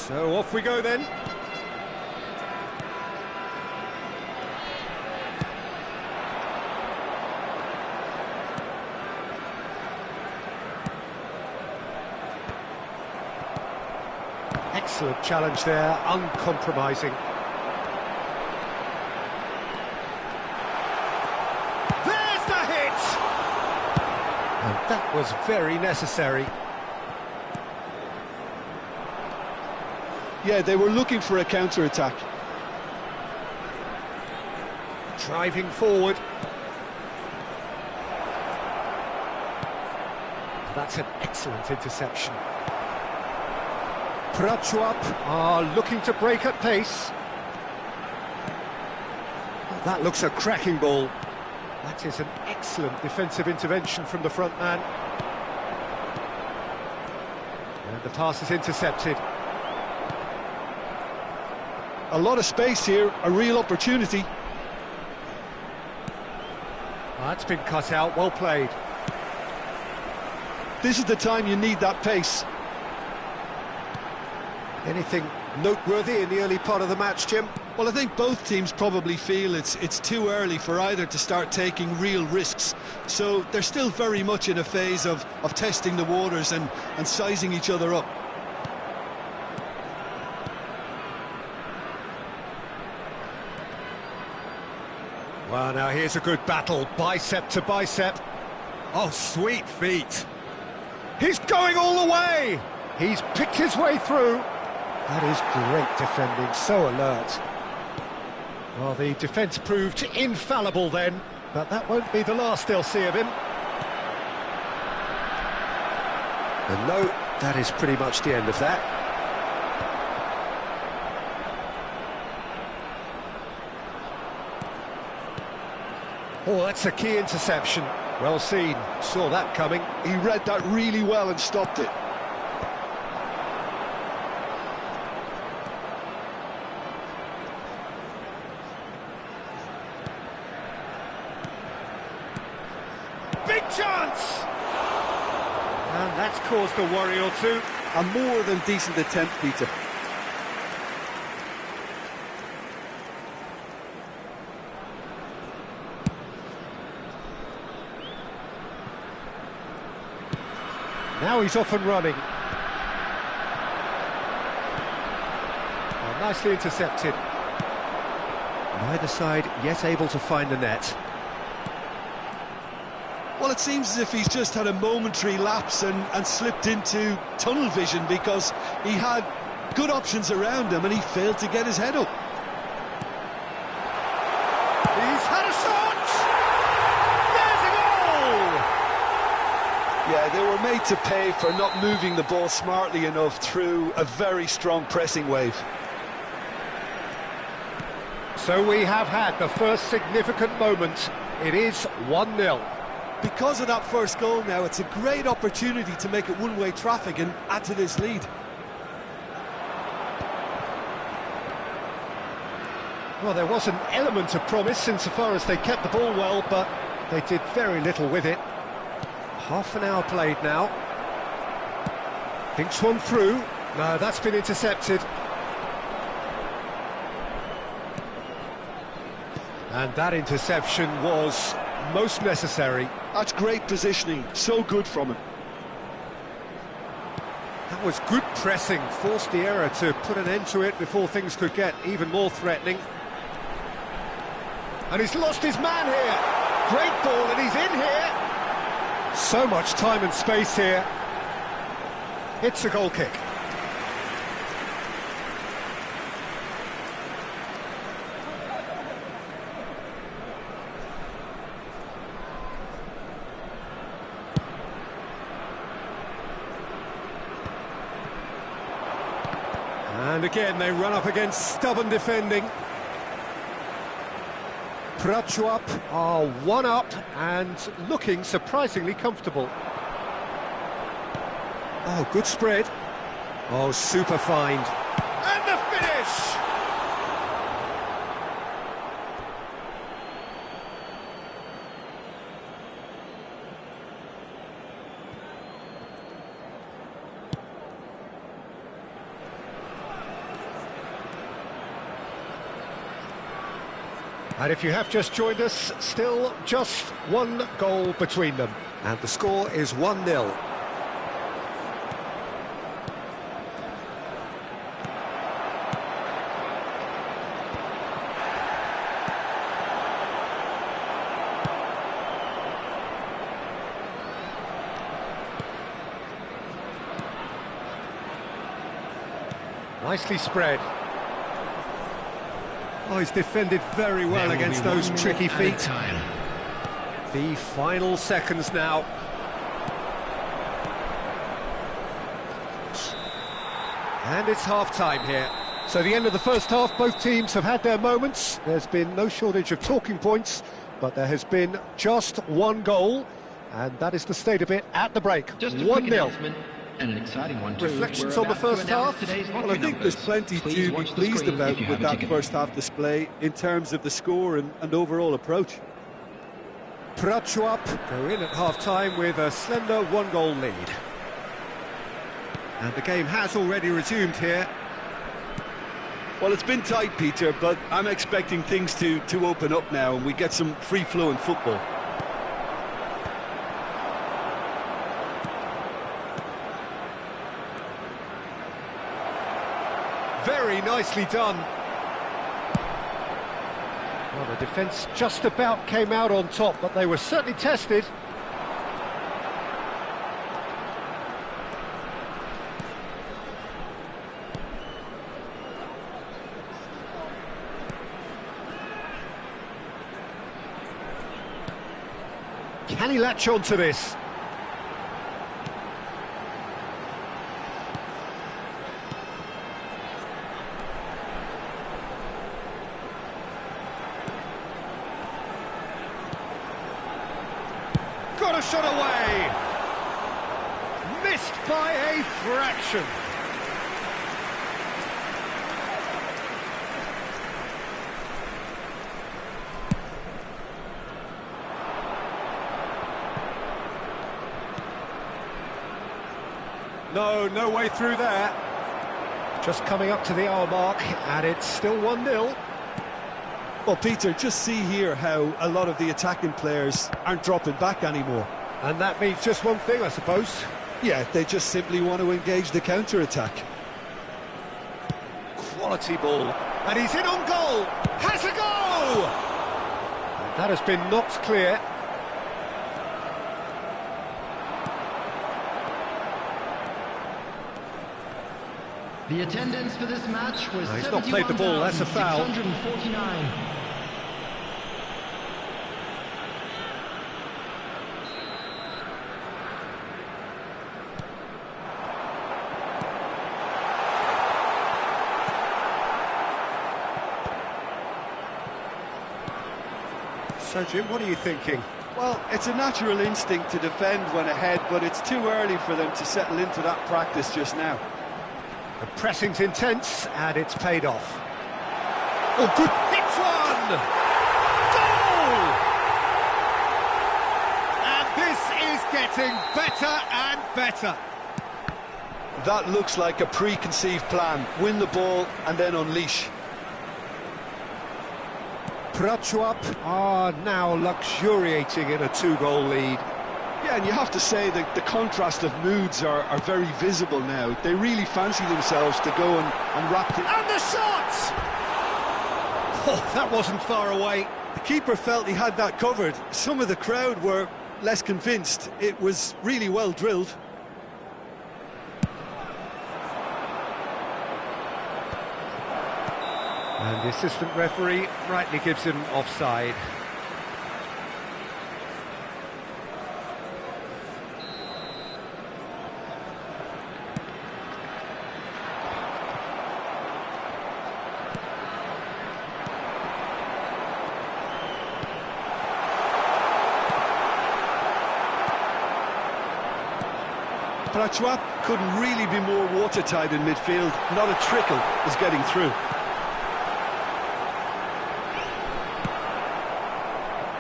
So off we go then. Excellent challenge there, uncompromising. There's the hit! And that was very necessary. Yeah, they were looking for a counter-attack. Driving forward. That's an excellent interception. Prachuap are looking to break at pace. That looks a cracking ball. That is an excellent defensive intervention from the front man. And the pass is intercepted. A lot of space here, a real opportunity. That's been cut out, well played. This is the time you need that pace. Anything noteworthy in the early part of the match, Jim? Well, I think both teams probably feel it's too early for either to start taking real risks. So they're still very much in a phase of testing the waters and sizing each other up. Well, now here's a good battle, bicep to bicep. Oh, sweet feet. He's going all the way! He's picked his way through. That is great defending, so alert. Well, the defence proved infallible then, but that won't be the last they'll see of him. And no, that is pretty much the end of that. Oh, that's a key interception. Well seen, saw that coming. He read that really well and stopped it. Big chance! And that's caused a worry or two. A more than decent attempt, Peter. Now he's off and running. Oh, nicely intercepted. Neither side yet able to find the net. Well, it seems as if he's just had a momentary lapse and slipped into tunnel vision because he had good options around him and he failed to get his head up. He's had a shot! There's a goal! Yeah, they were made to pay for not moving the ball smartly enough through a very strong pressing wave. So we have had the first significant moment. It is 1-0. Because of that first goal now, it's a great opportunity to make it one-way traffic and add to this lead. Well, there was an element of promise insofar as they kept the ball well, but they did very little with it. Half an hour played now. Thinks one through. No, that's been intercepted. And that interception was most necessary. That's great positioning, so good from him. That was good pressing, forced the error to put an end to it before things could get even more threatening. And he's lost his man here. Great ball, and he's in here. So much time and space here. It's a goal kick. And again, they run up against stubborn defending. Prachuap are one up and looking surprisingly comfortable. Oh, good spread. Oh, super find. And the finish! And if you have just joined us, still just one goal between them. And the score is 1-0. Nicely spread. Oh, he's defended very well against those tricky feet. The final seconds now. And it's half-time here. So the end of the first half, both teams have had their moments. There's been no shortage of talking points, but there has been just one goal, and that is the state of it at the break. 1-0. And an exciting one too. Reflections on the first half? Well, I think there's plenty to be pleased about with that first half display in terms of the score and overall approach. Prachuap go in at half-time with a slender one-goal lead. And the game has already resumed here. Well, it's been tight, Peter, but I'm expecting things to open up now and we get some free-flowing football. Very nicely done. Well, the defence just about came out on top, but they were certainly tested. Can he latch on to this? Got a shot away! Missed by a fraction. No way through there. Just coming up to the hour mark, and it's still 1-0. Well, Peter, just see here how a lot of the attacking players aren't dropping back anymore. And that means just one thing, I suppose. Yeah, they just simply want to engage the counter-attack. Quality ball. And he's in on goal! Has a go! And that has been knocked clear. The attendance for this match was he's not played the ball, that's a foul. 649. So, Jim, what are you thinking? Well, it's a natural instinct to defend when ahead, but it's too early for them to settle into that practice just now. The pressing's intense, and it's paid off. Oh, good! It's one! Goal! And this is getting better and better. That looks like a preconceived plan. Win the ball and then unleash. Prachuap are now luxuriating in a two-goal lead. Yeah, and you have to say that the contrast of moods are very visible now. They really fancy themselves to go and wrap it. And the shot! Oh, that wasn't far away. The keeper felt he had that covered. Some of the crowd were less convinced. It was really well drilled. And the assistant referee rightly gives him offside. Prachuap couldn't really be more watertight in midfield. Not a trickle is getting through.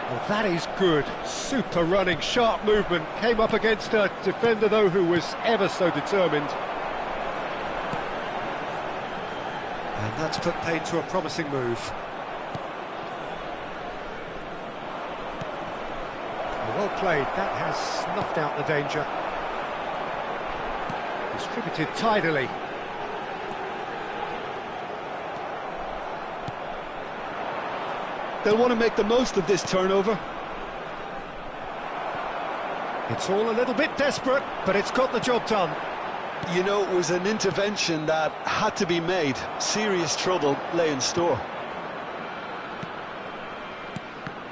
Well, that is good. Super running, sharp movement. Came up against a defender, though, who was ever so determined. And that's put paid to a promising move. Well played, that has snuffed out the danger. Distributed tidily. They'll want to make the most of this turnover. It's all a little bit desperate, but it's got the job done. You know, it was an intervention that had to be made. Serious trouble lay in store.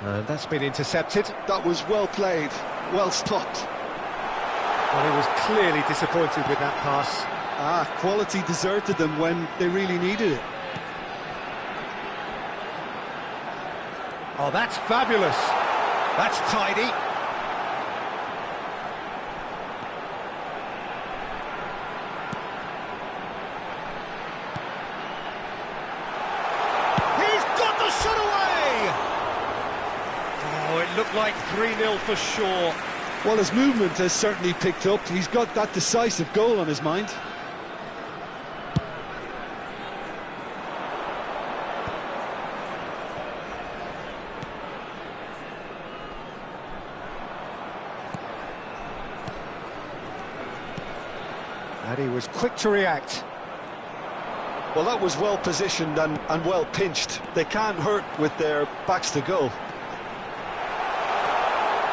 And that's been intercepted. That was well played, well stopped. Well, he was clearly disappointed with that pass. Quality deserted them when they really needed it. Oh, that's fabulous. That's tidy. He's got the shot away! Oh, it looked like 3-0 for sure. Well, his movement has certainly picked up. He's got that decisive goal on his mind. And he was quick to react. Well, that was well positioned and well pinched. They can't hurt with their backs to goal.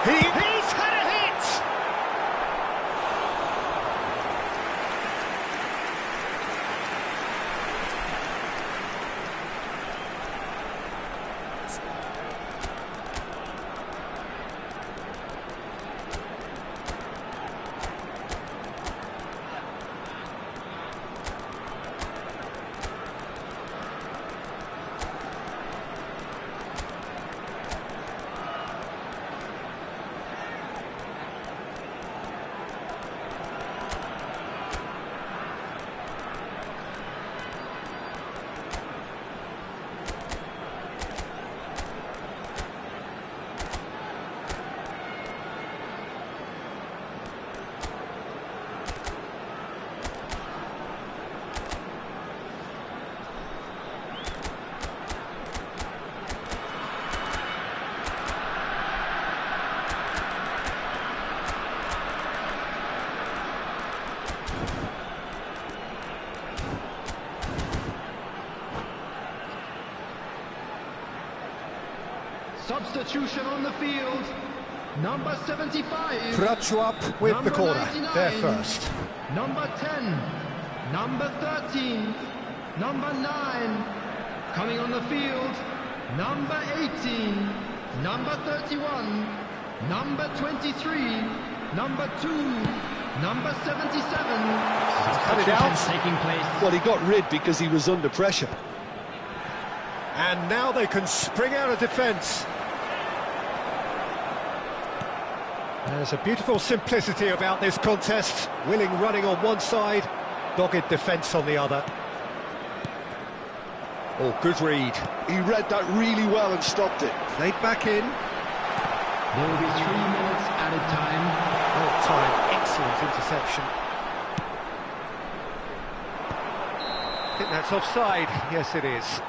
He's had a hit! Substitution on the field. Number 75. Prachuap with Number the corner. 99. There first. Number 10. Number 13. Number 9. Coming on the field. Number 18. Number 31. Number 23. Number 2. Number 77. Cut it out. Taking place. Well, he got rid because he was under pressure. And now they can spring out of defence. There's a beautiful simplicity about this contest. Willing running on one side, dogged defence on the other. Oh, good read. He read that really well and stopped it. Played back in. There will be 3 minutes added time. Well timed, excellent interception. I think that's offside. Yes, it is.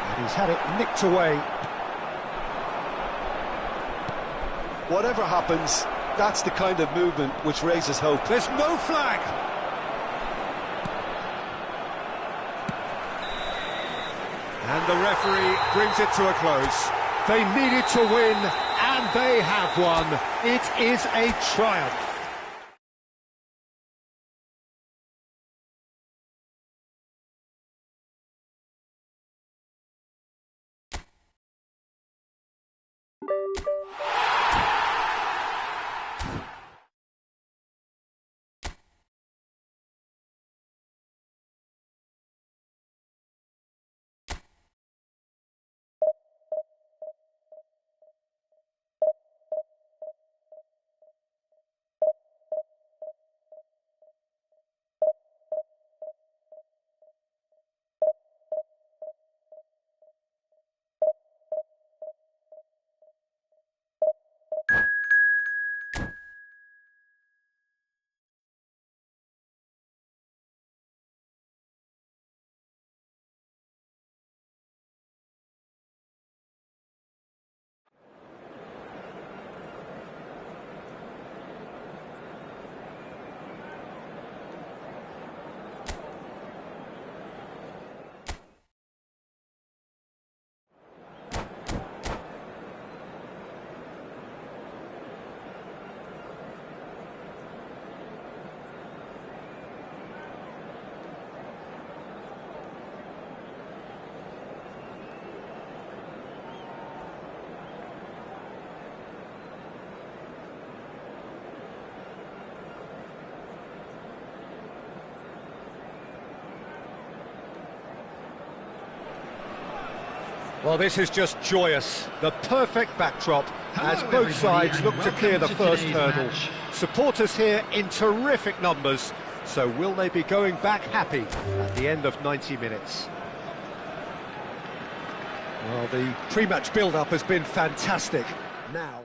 And he's had it nicked away. Whatever happens, that's the kind of movement which raises hope. There's no flag. And the referee brings it to a close. They needed to win, and they have won. It is a triumph. Well, this is just joyous. The perfect backdrop as Hello, both sides everybody, look and to clear the welcome to first today's hurdle. match. Supporters here in terrific numbers. So will they be going back happy at the end of 90 minutes? Well, the pre-match build-up has been fantastic. Now...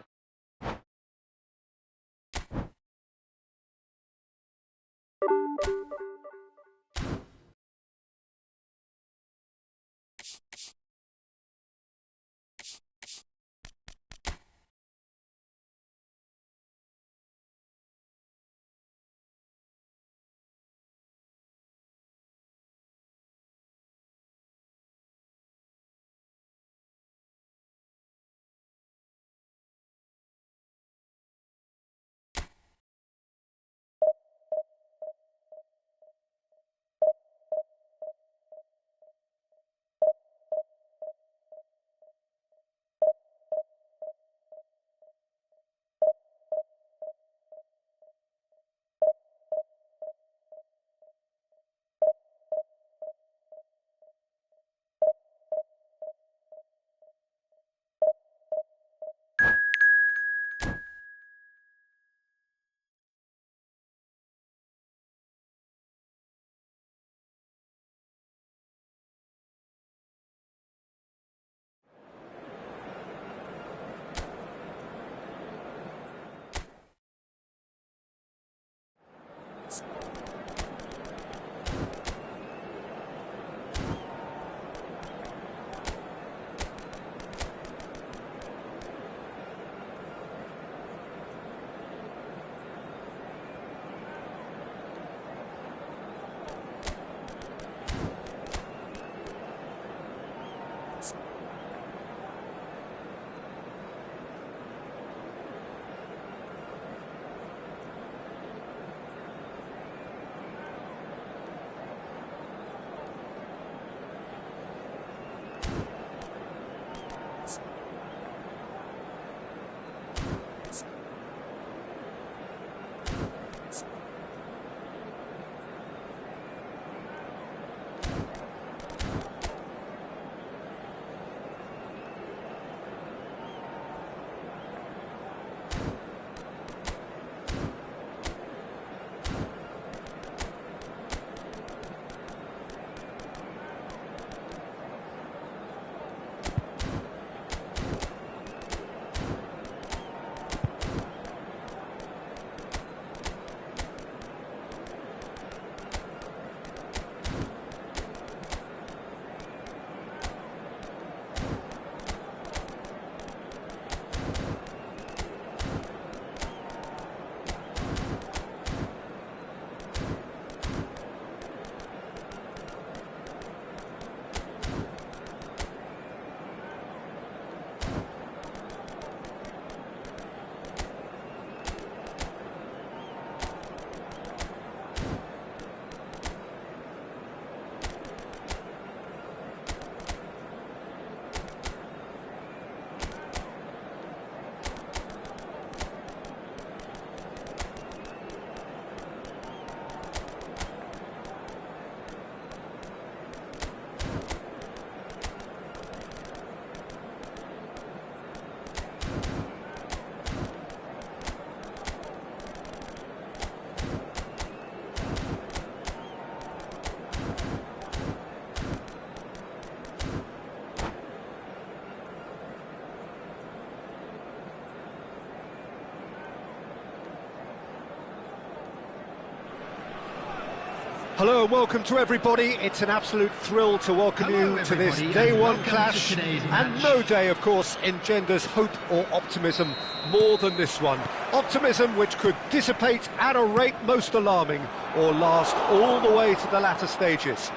Hello and welcome to everybody. It's an absolute thrill to welcome Hello, you to this everybody, day and one welcome to clash. today's And match. no day, of course, engenders hope or optimism more than this one. Optimism which could dissipate at a rate most alarming or last all the way to the latter stages.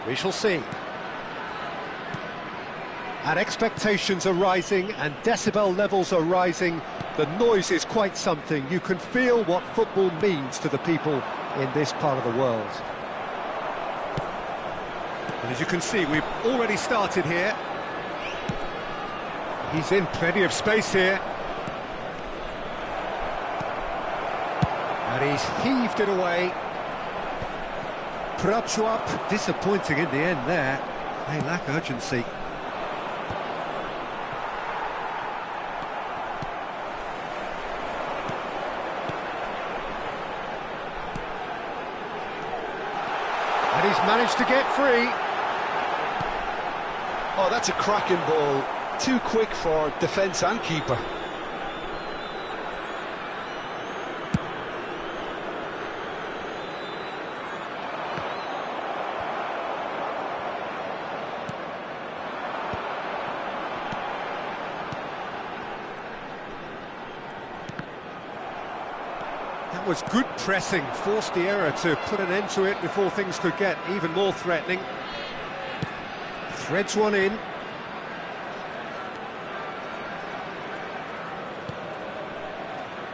We shall see. And expectations are rising and decibel levels are rising. The noise is quite something. You can feel what football means to the people in this part of the world. And as you can see, we've already started here. He's in plenty of space here. And he's heaved it away. Prachuap, disappointing in the end there. They lack urgency. And he's managed to get free. Oh, that's a cracking ball. Too quick for defence and keeper. That was good pressing, forced the error to put an end to it before things could get even more threatening. Threads one in.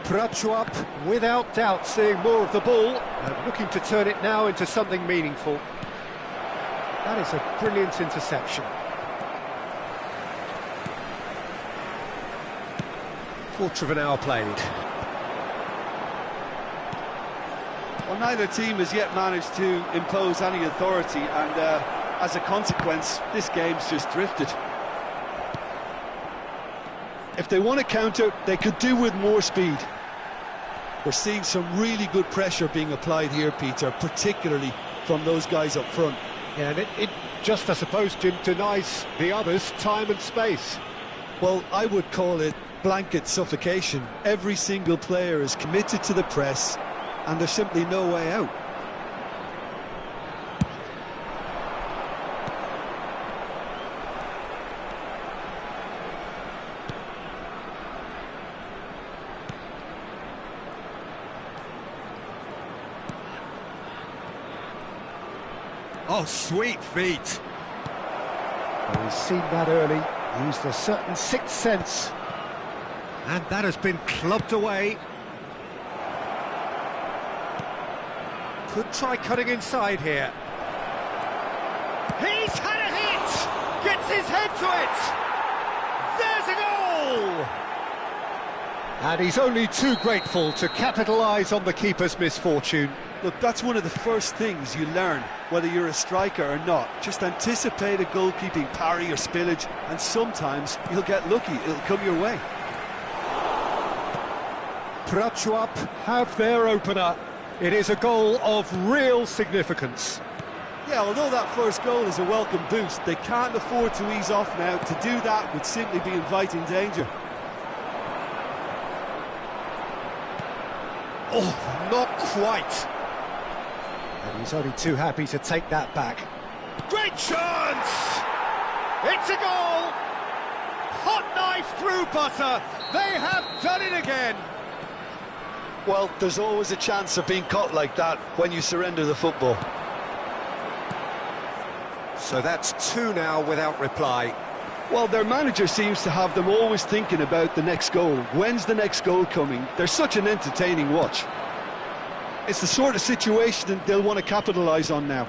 Prachuap, without doubt, seeing more of the ball and looking to turn it now into something meaningful. That is a brilliant interception. Quarter of an hour played. Well, neither team has yet managed to impose any authority, and as a consequence, this game's just drifted. If they want to counter, they could do with more speed. We're seeing some really good pressure being applied here, Peter, particularly from those guys up front. Yeah, and it just, I suppose, Jim, denies the others time and space. Well, I would call it blanket suffocation. Every single player is committed to the press, and there's simply no way out. Oh, sweet feet. Well, he's seen that early, used a certain sixth sense. And that has been clubbed away. Could try cutting inside here. He's had a hit! Gets his head to it! There's a goal! And he's only too grateful to capitalise on the keeper's misfortune. Look, that's one of the first things you learn, whether you're a striker or not. Just anticipate a goalkeeping parry or spillage, and sometimes you'll get lucky, it'll come your way. Prachuap have their opener. It is a goal of real significance. Yeah, although that first goal is a welcome boost, they can't afford to ease off now. To do that would simply be inviting danger. Oh, not quite. And he's only too happy to take that back. Great chance! It's a goal! Hot knife through butter. They have done it again. Well, there's always a chance of being caught like that when you surrender the football. So that's two now without reply. Well, their manager seems to have them always thinking about the next goal. When's the next goal coming? They're such an entertaining watch. It's the sort of situation that they'll want to capitalise on now.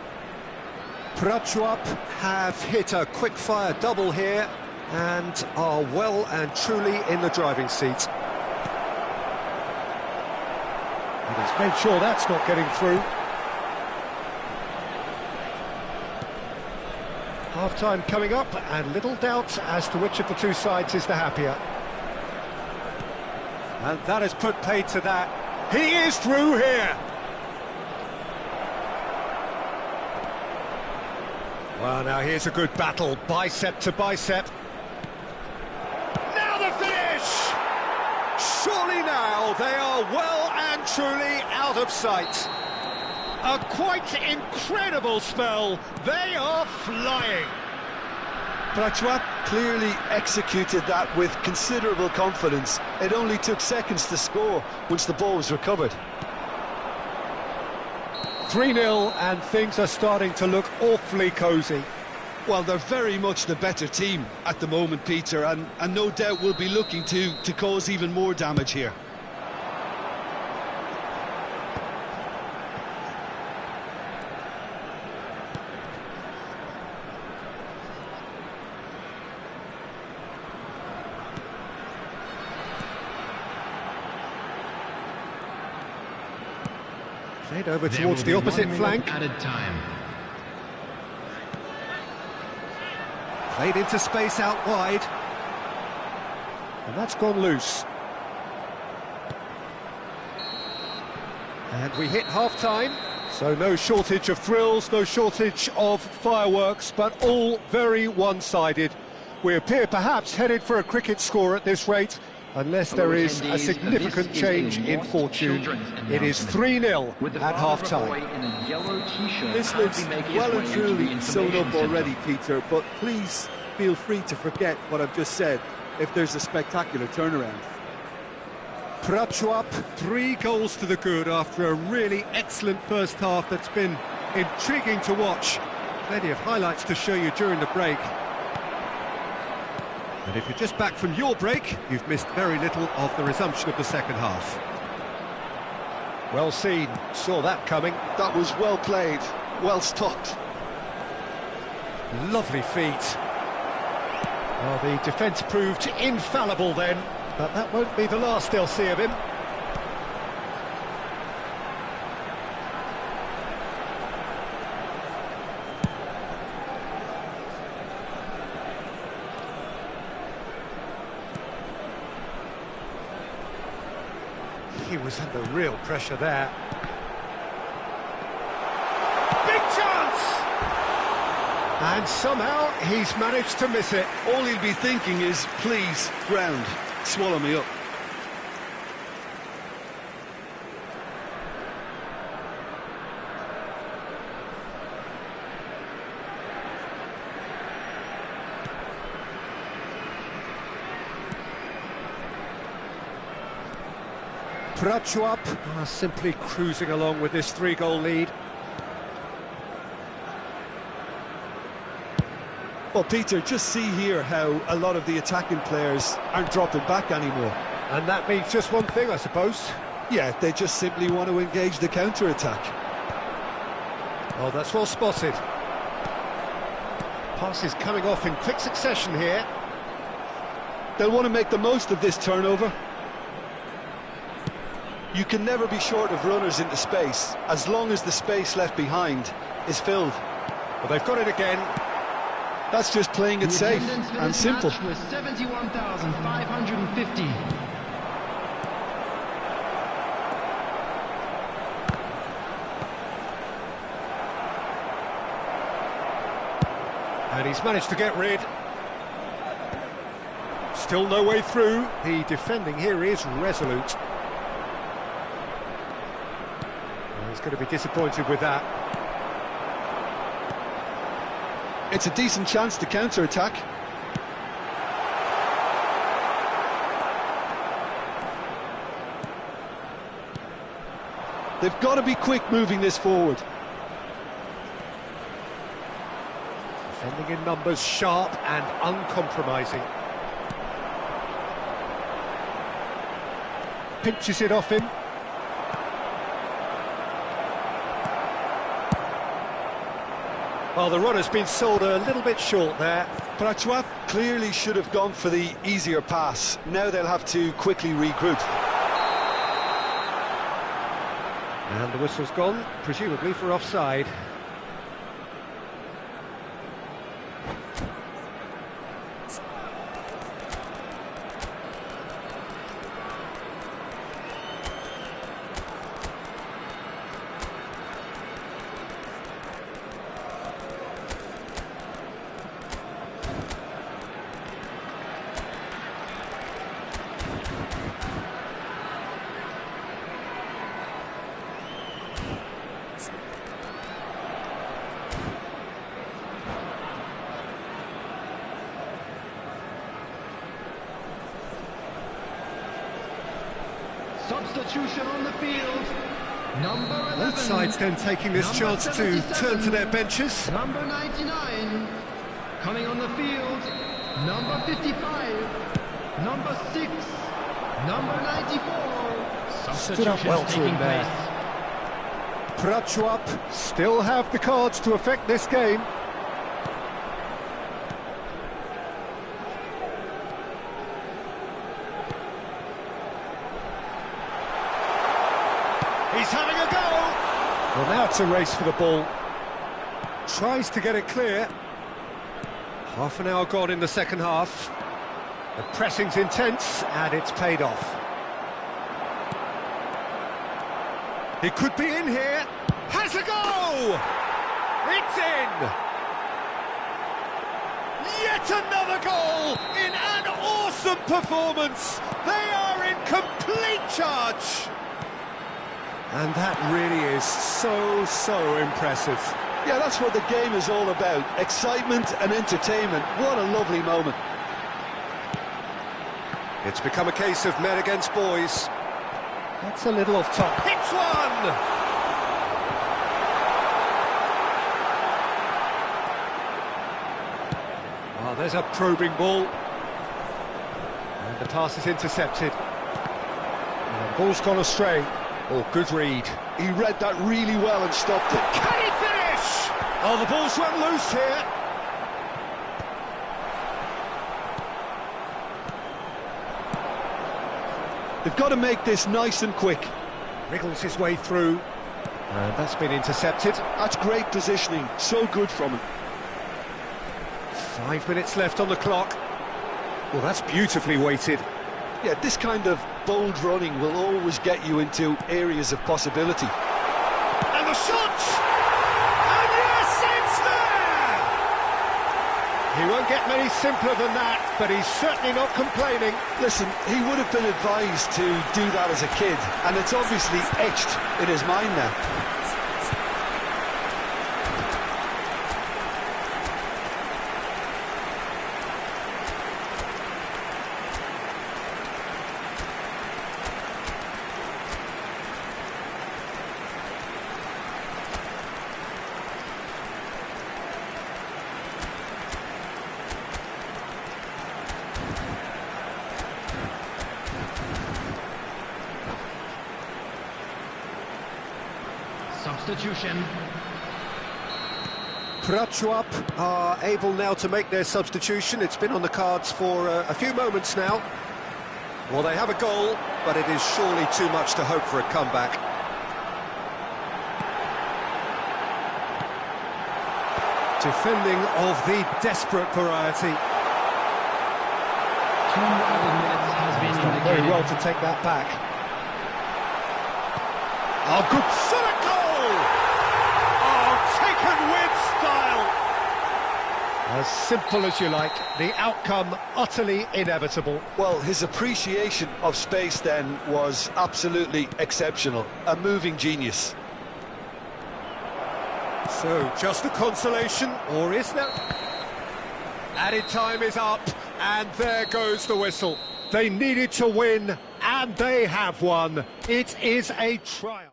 Prachuap have hit a quick-fire double here and are well and truly in the driving seat. And he's made sure that's not getting through. Half-time coming up, and little doubt as to which of the two sides is the happier. And that has put paid to that. He is through here! Well, now here's a good battle, bicep to bicep. Now the finish! Surely now they are well and truly out of sight. A quite incredible spell. They are flying. Prachuap clearly executed that with considerable confidence. It only took seconds to score once the ball was recovered. 3-0, and things are starting to look awfully cosy. Well, they're very much the better team at the moment, Peter, and no doubt will be looking to cause even more damage here. Played over towards the opposite flank. Added time. Played into space out wide. And that's gone loose. And we hit half-time. So no shortage of thrills, no shortage of fireworks, but all very one-sided. We appear perhaps headed for a cricket score at this rate, unless there is a significant change in fortune. It is 3-0 at half-time. This looks well and truly sewn up already, Peter, but please feel free to forget what I've just said if there's a spectacular turnaround. Prachuap, 3 goals to the good after a really excellent first half that's been intriguing to watch. Plenty of highlights to show you during the break. And if you're just back from your break, you've missed very little of the resumption of the second half. Well seen, saw that coming. That was well played, well stopped. Lovely feet. Well, the defence proved infallible then, but that won't be the last they'll see of him. He was under real pressure there. Big chance! And somehow he's managed to miss it. All he'll be thinking is, please, ground, swallow me up. Prachuap simply cruising along with this 3-goal lead. Well, Peter, just see here how a lot of the attacking players aren't dropping back anymore. And that means just one thing, I suppose. Yeah, they just simply want to engage the counter-attack. Oh, that's well spotted. Passes coming off in quick succession here. They'll want to make the most of this turnover. You can never be short of runners into space, as long as the space left behind is filled. Well, they've got it again. That's just playing it safe and simple. The attendance for this match was 71,550. And he's managed to get rid. Still no way through. The defending here is resolute. He's going to be disappointed with that. It's a decent chance to counter-attack. They've got to be quick moving this forward. Defending in numbers, sharp and uncompromising. Pinches it off him. Well, the run has been sold a little bit short there. Prachuap clearly should have gone for the easier pass. Now they'll have to quickly regroup. And the whistle's gone, presumably for offside. Substitution on the field. Number 11. Both sides then taking this chance to turn to their benches. Number 99. Coming on the field. Number 55. Number 6. Number 94. Stood up well to him there. Prachuap still have the cards to affect this game. He's having a go! Well, now it's a race for the ball. Tries to get it clear. Half an hour gone in the second half. The pressing's intense, and it's paid off. It could be in here. Has a go! It's in! Yet another goal in an awesome performance! They are in complete charge! And that really is so impressive. Yeah, that's what the game is all about. Excitement and entertainment. What a lovely moment. It's become a case of men against boys. That's a little off top. Hits one! Oh, there's a probing ball. And the pass is intercepted. And the ball's gone astray. Oh, good read. He read that really well and stopped it. Can he finish? Oh, the ball's run loose here. They've got to make this nice and quick. Wriggles his way through. And that's been intercepted. That's great positioning. So good from him. 5 minutes left on the clock. Well, that's beautifully weighted. Yeah, this kind of bold running will always get you into areas of possibility. And the shot! And yes, it's there! He won't get many simpler than that, but he's certainly not complaining. Listen, he would have been advised to do that as a kid, and it's obviously etched in his mind now. Substitution. Prachuap are able now to make their substitution. It's been on the cards for a few moments now. Well, they have a goal, but it is surely too much to hope for a comeback. Defending of the desperate variety. 2 minutes has been indicated. Very well to take that back. Oh, good shot at goal! Oh, taken with style! As simple as you like, the outcome utterly inevitable. Well, his appreciation of space then was absolutely exceptional. A moving genius. So, just a consolation, or is there? Added time is up, and there goes the whistle. They needed to win, and they have won. It is a triumph.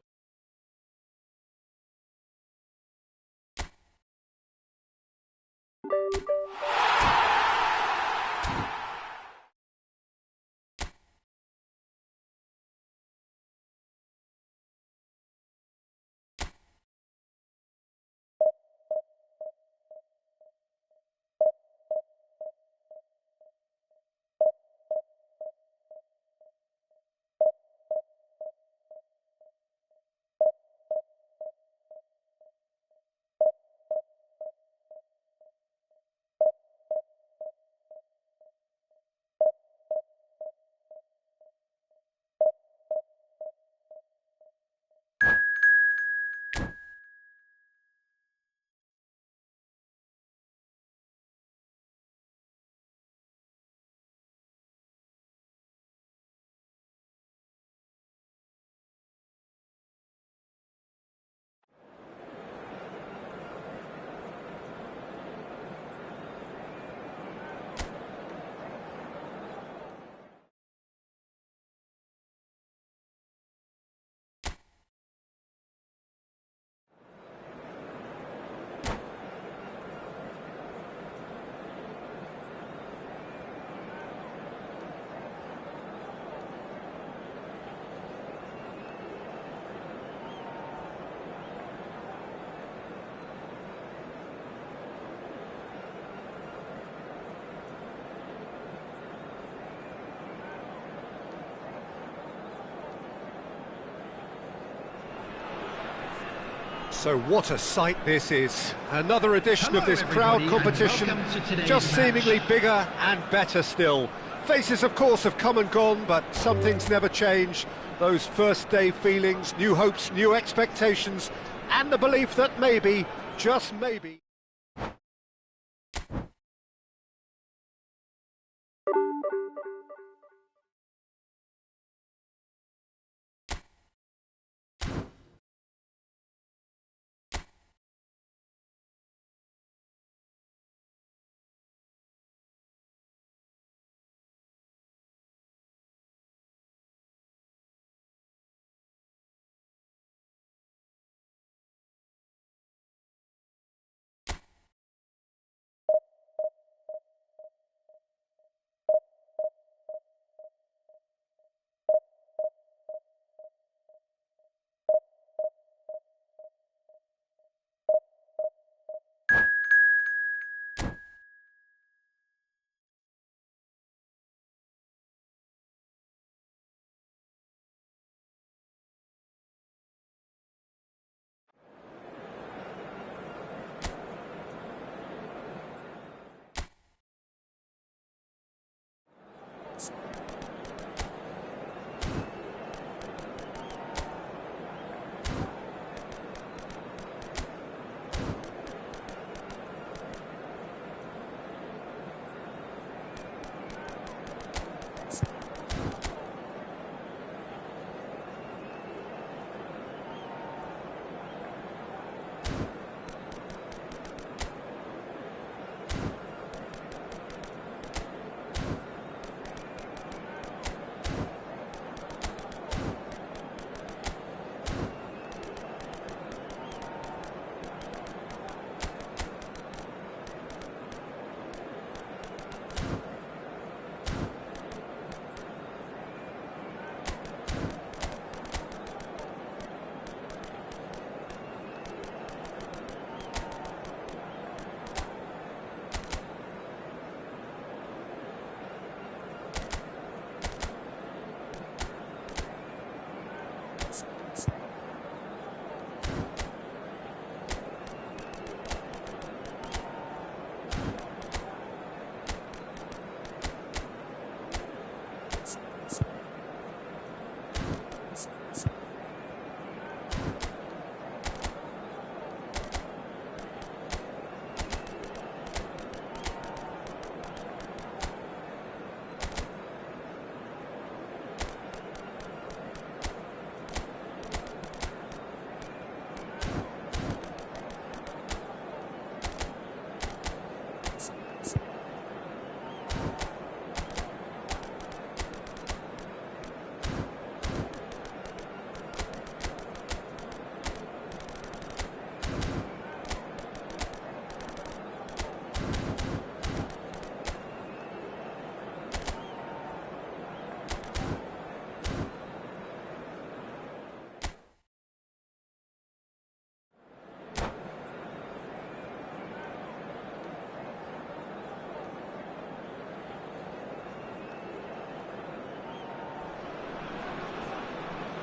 So what a sight this is. Another edition of this crowd competition, just seemingly bigger and better still. Faces, of course, have come and gone, but some things never change. Those first day feelings, new hopes, new expectations, and the belief that maybe, just maybe...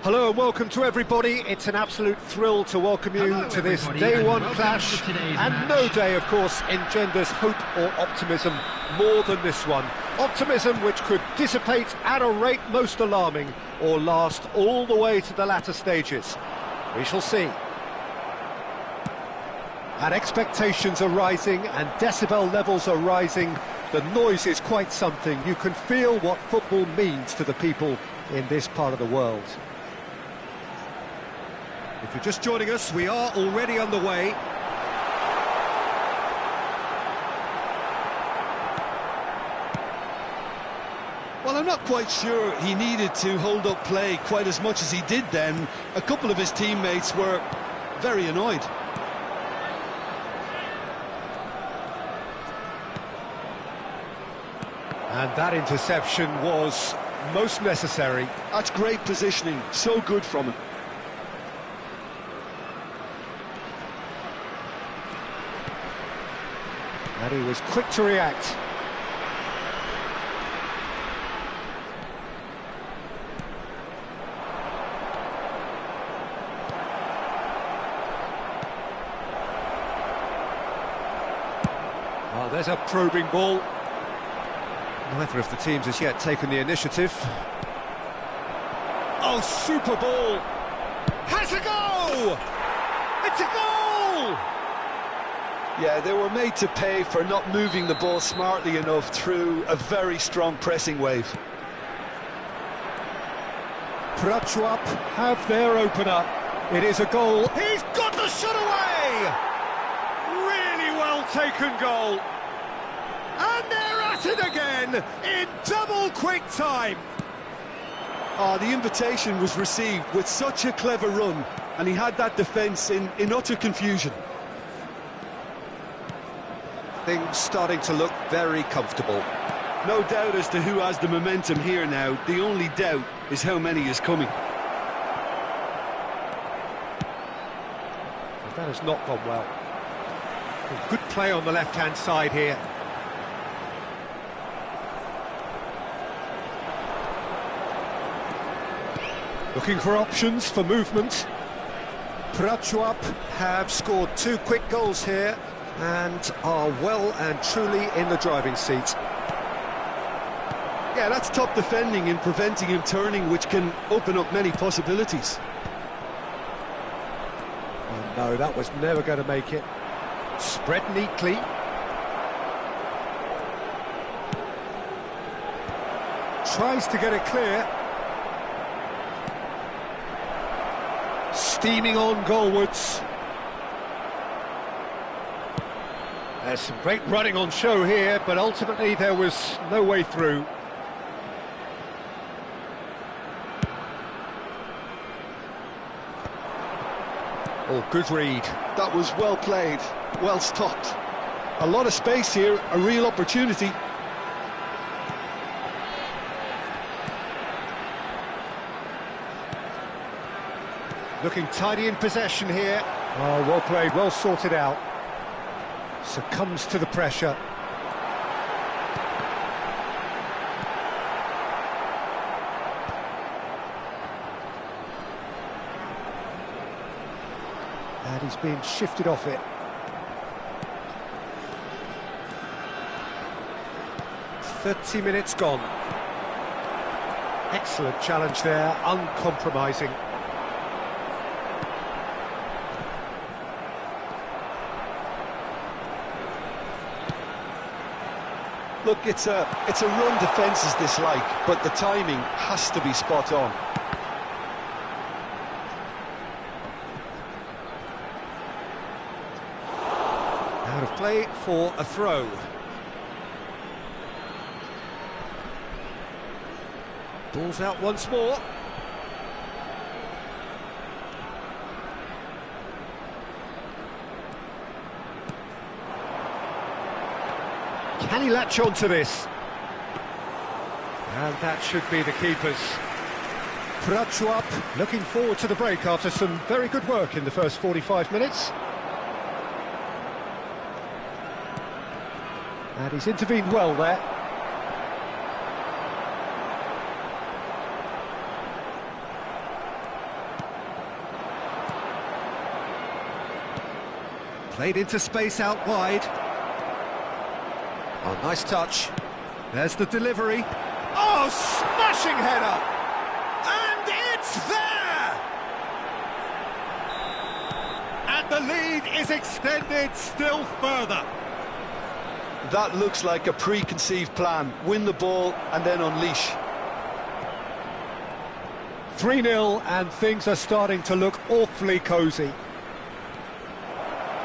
Hello and welcome to everybody. It's an absolute thrill to welcome you to this day one clash, and no day, of course, engenders hope or optimism more than this one. Optimism which could dissipate at a rate most alarming or last all the way to the latter stages. We shall see. And expectations are rising and decibel levels are rising. The noise is quite something. You can feel what football means to the people in this part of the world. If you're just joining us, we are already underway. Well, I'm not quite sure he needed to hold up play quite as much as he did then. A couple of his teammates were very annoyed. And that interception was most necessary. That's great positioning, so good from him. And he was quick to react. Well, there's a probing ball. Neither of the teams has yet taken the initiative. Oh, super ball! Has a go! It's a goal! Yeah, they were made to pay for not moving the ball smartly enough through a very strong pressing wave. Prachuap have their opener. It is a goal. He's got the shot away! Really well taken goal. And they're at it again in double quick time. Oh, the invitation was received with such a clever run, and he had that defence in utter confusion. Things starting to look very comfortable. No doubt as to who has the momentum here now. The only doubt is how many is coming. That has not gone well. Good play on the left-hand side here. Looking for options for movement. Prachuap have scored 2 quick goals here and are well and truly in the driving seat. Yeah, that's top defending and preventing him turning, which can open up many possibilities. Oh no, that was never going to make it. Spread neatly. Tries to get it clear. Steaming on goalwards. There's some great running on show here, but ultimately there was no way through. Oh, good read. That was well played, well stopped. A lot of space here, a real opportunity. Looking tidy in possession here. Oh, well played, well sorted out. Succumbs to the pressure. And he's being shifted off it. "30 minutes gone." Excellent challenge there, uncompromising. Look, it's a run defence is dislike, but the timing has to be spot on. Out of play for a throw. Ball's out once more. Can he latch on to this? And that should be the keeper's. Prachuap looking forward to the break after some very good work in the first 45 minutes. And he's intervened well there. Played into space out wide. Oh, nice touch. There's the delivery. Oh, smashing header! And it's there! And the lead is extended still further. That looks like a preconceived plan. Win the ball and then unleash. 3-0 and things are starting to look awfully cosy.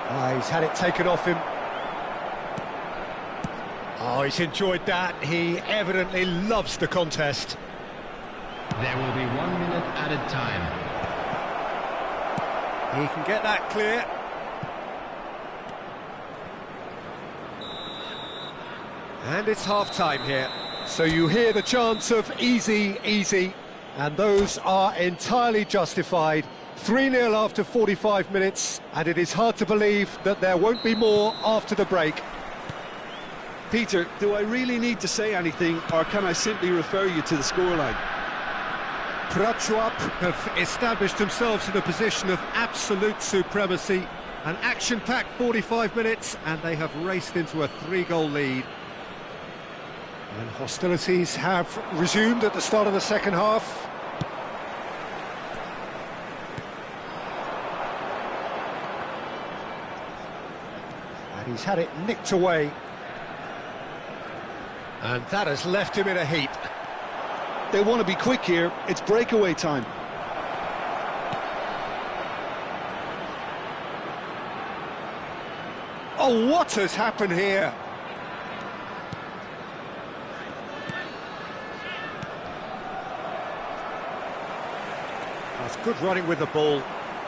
Ah, he's had it taken off him. Oh, he's enjoyed that. He evidently loves the contest. There will be 1 minute added time. He can get that clear. And it's half-time here. So you hear the chants of easy, easy, and those are entirely justified. 3-0 after 45 minutes, and it is hard to believe that there won't be more after the break. Peter, do I really need to say anything, or can I simply refer you to the scoreline? Prachuap have established themselves in a position of absolute supremacy. An action-packed 45 minutes, and they have raced into a 3-goal lead. And hostilities have resumed at the start of the second half. He's had it nicked away. And that has left him in a heap. They want to be quick here. It's breakaway time. Oh, what has happened here? That's good running with the ball.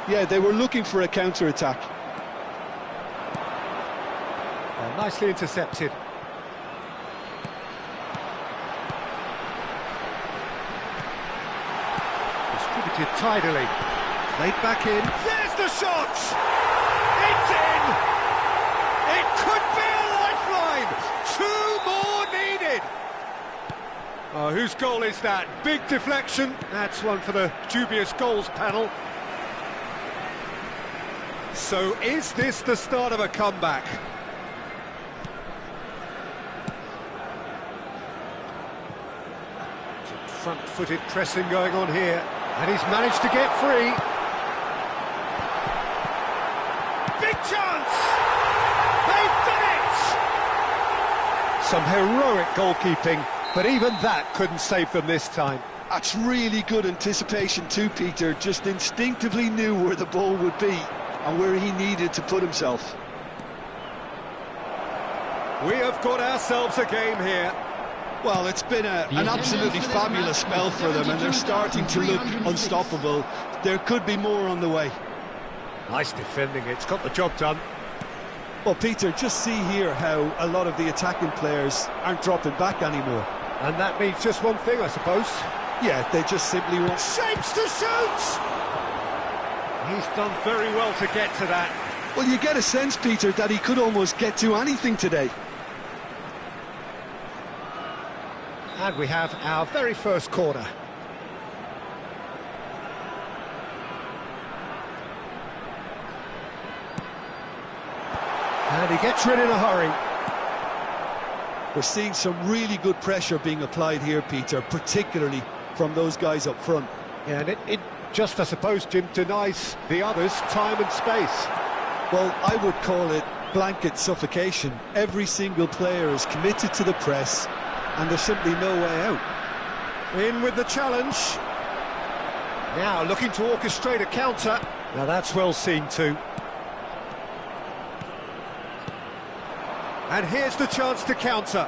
Yeah, they were looking for a counter-attack. Oh, nicely intercepted. Distributed tidily. Played back in. There's the shot! It's in! It could be a lifeline! 2 more needed! Oh, whose goal is that? Big deflection. That's one for the dubious goals panel. So is this the start of a comeback? Some front-footed pressing going on here, and he's managed to get free. Big chance! They've done it! Some heroic goalkeeping, but even that couldn't save them this time. That's really good anticipation too, Peter. Just instinctively knew where the ball would be and where he needed to put himself. We have got ourselves a game here. Well, it's been an absolutely fabulous spell for them, and they're starting to look unstoppable. There could be more on the way. Nice defending, it's got the job done. Well, Peter, just see here how a lot of the attacking players aren't dropping back anymore. And that means just one thing, I suppose. Yeah, they just simply want... Shapes to shoot! He's done very well to get to that. Well, you get a sense, Peter, that he could almost get to anything today. And we have our very first corner. And he gets rid in a hurry. We're seeing some really good pressure being applied here, Peter, particularly from those guys up front. Yeah, and it just, I suppose, Jim, denies the others time and space. Well, I would call it blanket suffocation. Every single player is committed to the press, and there's simply no way out. In with the challenge. Now looking to orchestrate a counter. Now that's well seen too. And here's the chance to counter.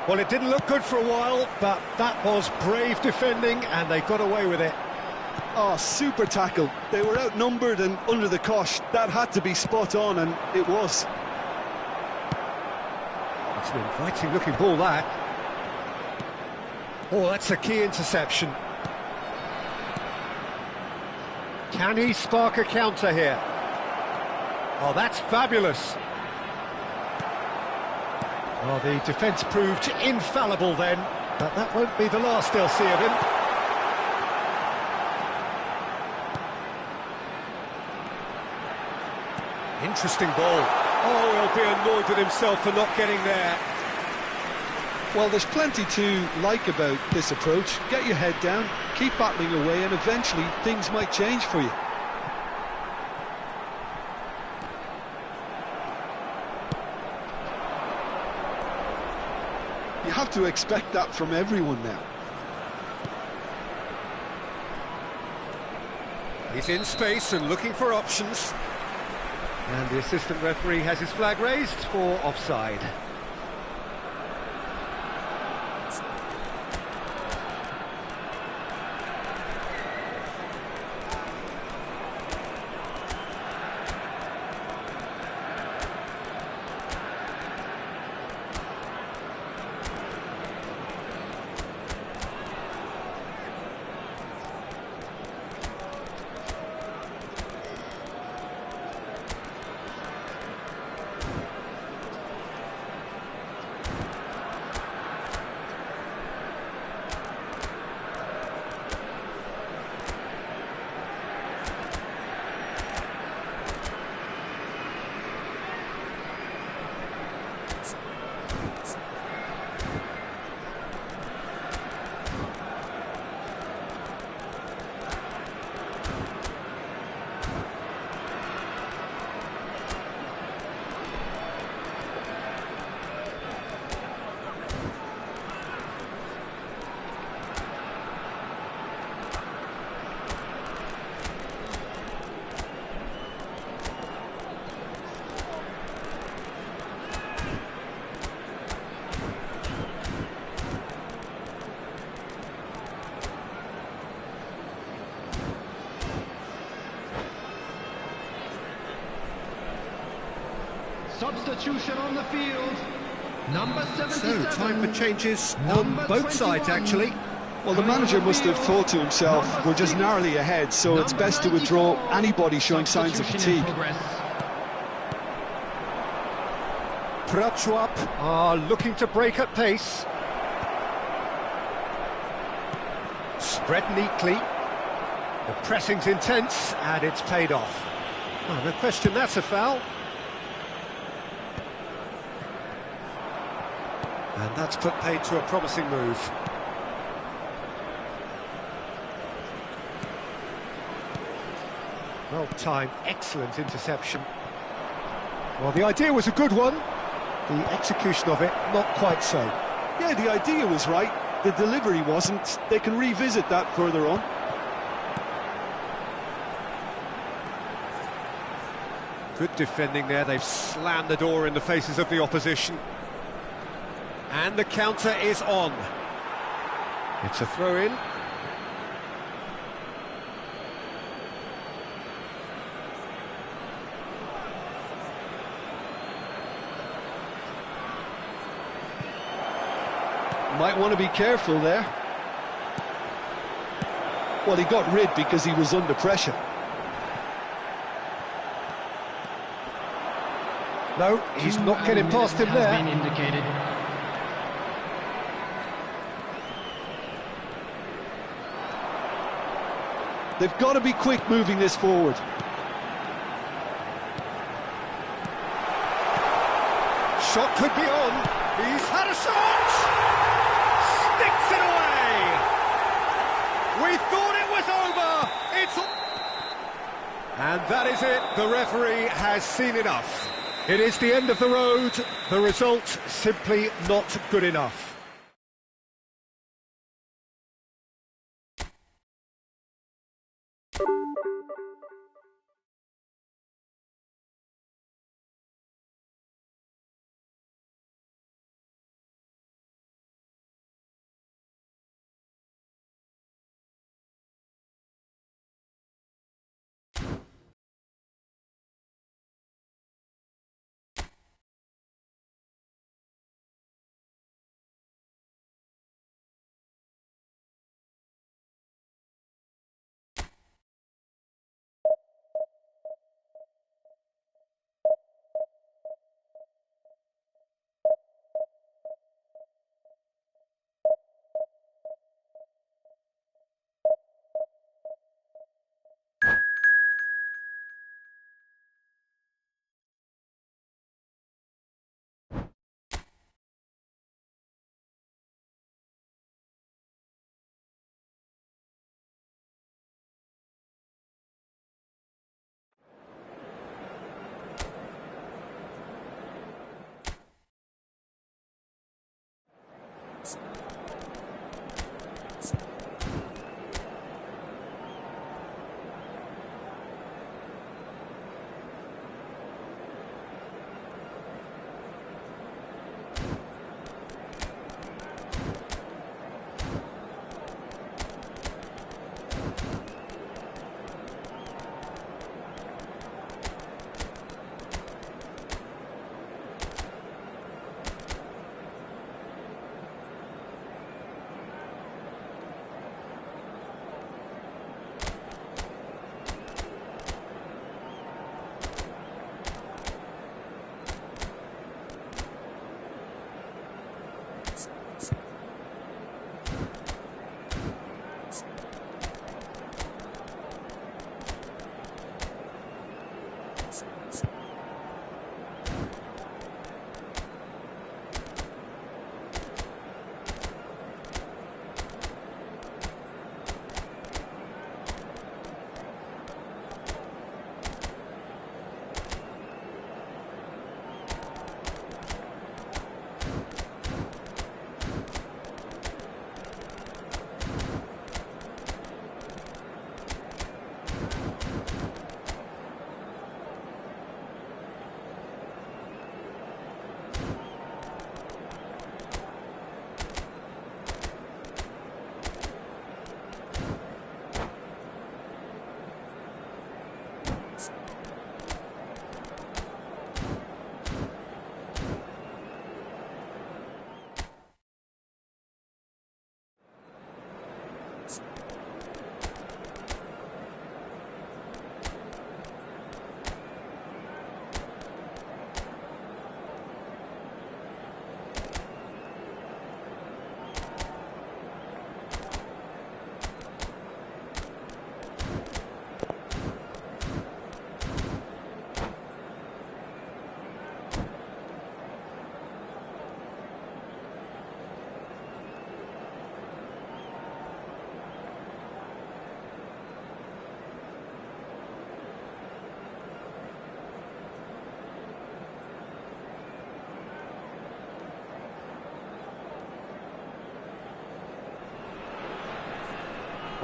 Well, it didn't look good for a while, but that was brave defending, and they got away with it. Oh, super tackle. They were outnumbered and under the cosh. That had to be spot on, and it was. It's an inviting looking ball, that. Oh, that's a key interception. Can he spark a counter here? Oh, that's fabulous. Well, the defence proved infallible then, but that won't be the last they'll see of him. Interesting ball. Oh, he'll be annoyed with himself for not getting there. Well, there's plenty to like about this approach. Get your head down, keep battling away, and eventually things might change for you. You have to expect that from everyone now. He's in space and looking for options. And the assistant referee has his flag raised for offside. substitution on the field. Number 77. So, time for changes on Number both sides, 21. actually. Well, the manager must have thought to himself, we're just narrowly ahead, so it's best to withdraw anybody showing signs of Substitution in fatigue. progress. Prachuap are looking to break at pace. Spread neatly. The pressing's intense, and it's paid off. Oh, no question, that's a foul. And that's put paid to a promising move. Well timed, excellent interception. Well, the idea was a good one. The execution of it, not quite so. Yeah, the idea was right, the delivery wasn't. They can revisit that further on. Good defending there, they've slammed the door in the faces of the opposition. And the counter is on. It's a throw-in. Might want to be careful there. Well, he got rid because he was under pressure. No, he's not getting past him Has been there. indicated. They've got to be quick moving this forward. Shot could be on. He's had a shot! Sticks it away! We thought it was over! It's... And that is it. The referee has seen enough. It is the end of the road. The result simply not good enough.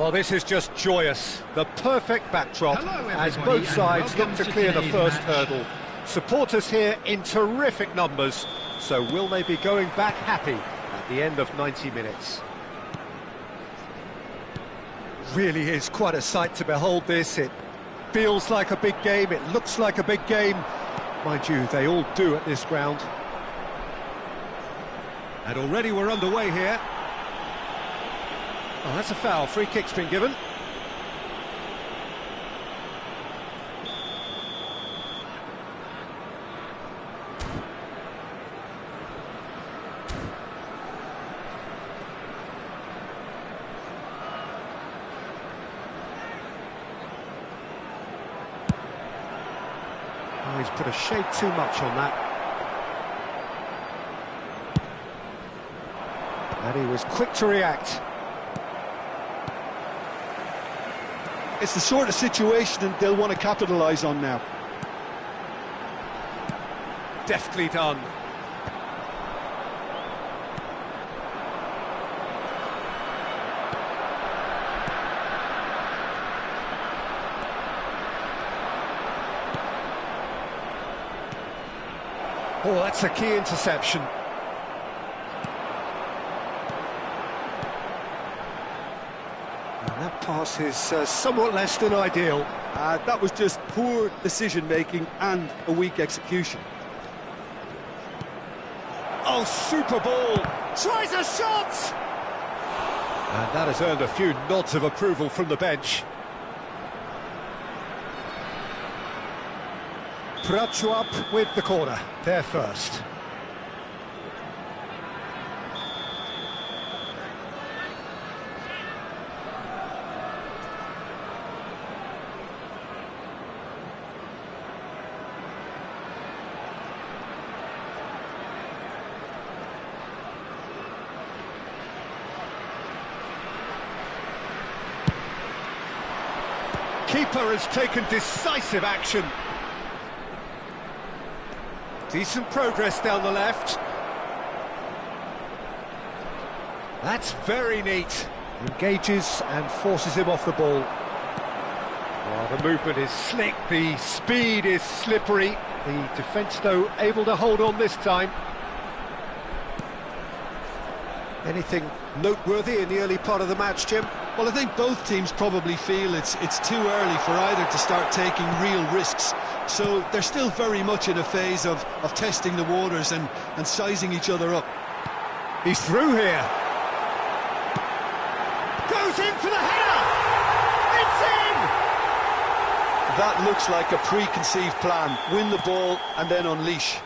Well, this is just joyous. The perfect backdrop Hello, as everybody, both and sides look welcome to to clear the today's first match. hurdle. Supporters here in terrific numbers. So will they be going back happy at the end of 90 minutes? Really is quite a sight to behold this. It feels like a big game, it looks like a big game. Mind you, they all do at this ground. And already we're underway here. Oh, that's a foul. Free kick's been given. Oh, he's put a shade too much on that. And he was quick to react. It's the sort of situation that they'll want to capitalise on now. Deftly done. Oh, that's a key interception. And that pass is somewhat less than ideal. That was just poor decision-making and a weak execution. Oh, super ball! Tries a shot! And that has earned a few nods of approval from the bench. Prachuap with the corner, there first. Keeper has taken decisive action. Decent progress down the left. That's very neat. Engages and forces him off the ball. Oh, the movement is slick, the speed is slippery. The defence, though, able to hold on this time. Anything noteworthy in the early part of the match, Jim? Well, I think both teams probably feel it's too early for either to start taking real risks. So they're still very much in a phase of testing the waters and sizing each other up. He's through here. Goes in for the header! It's in! That looks like a preconceived plan. Win the ball and then unleash.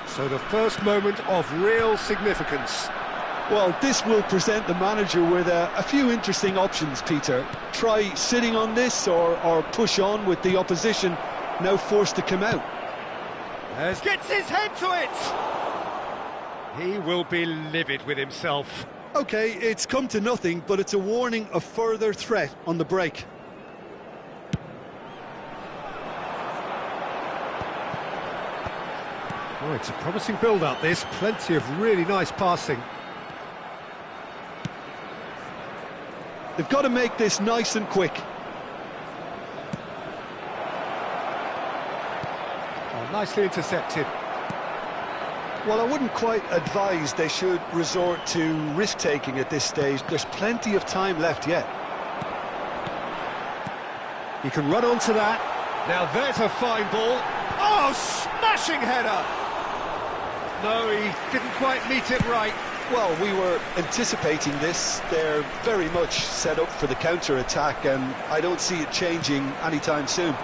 So the first moment of real significance. Well, this will present the manager with a few interesting options, Peter. Try sitting on this or push on with the opposition now forced to come out. As gets his head to it! He will be livid with himself. OK, it's come to nothing, but it's a warning of further threat on the break. Oh, it's a promising build-up, this. Plenty of really nice passing. They've got to make this nice and quick. Oh, nicely intercepted. Well, I wouldn't quite advise they should resort to risk-taking at this stage. There's plenty of time left yet. He can run onto that. Now there's a fine ball. Oh, smashing header! No, he didn't quite meet it right. Well, we were anticipating this. They're very much set up for the counter-attack, and I don't see it changing anytime soon.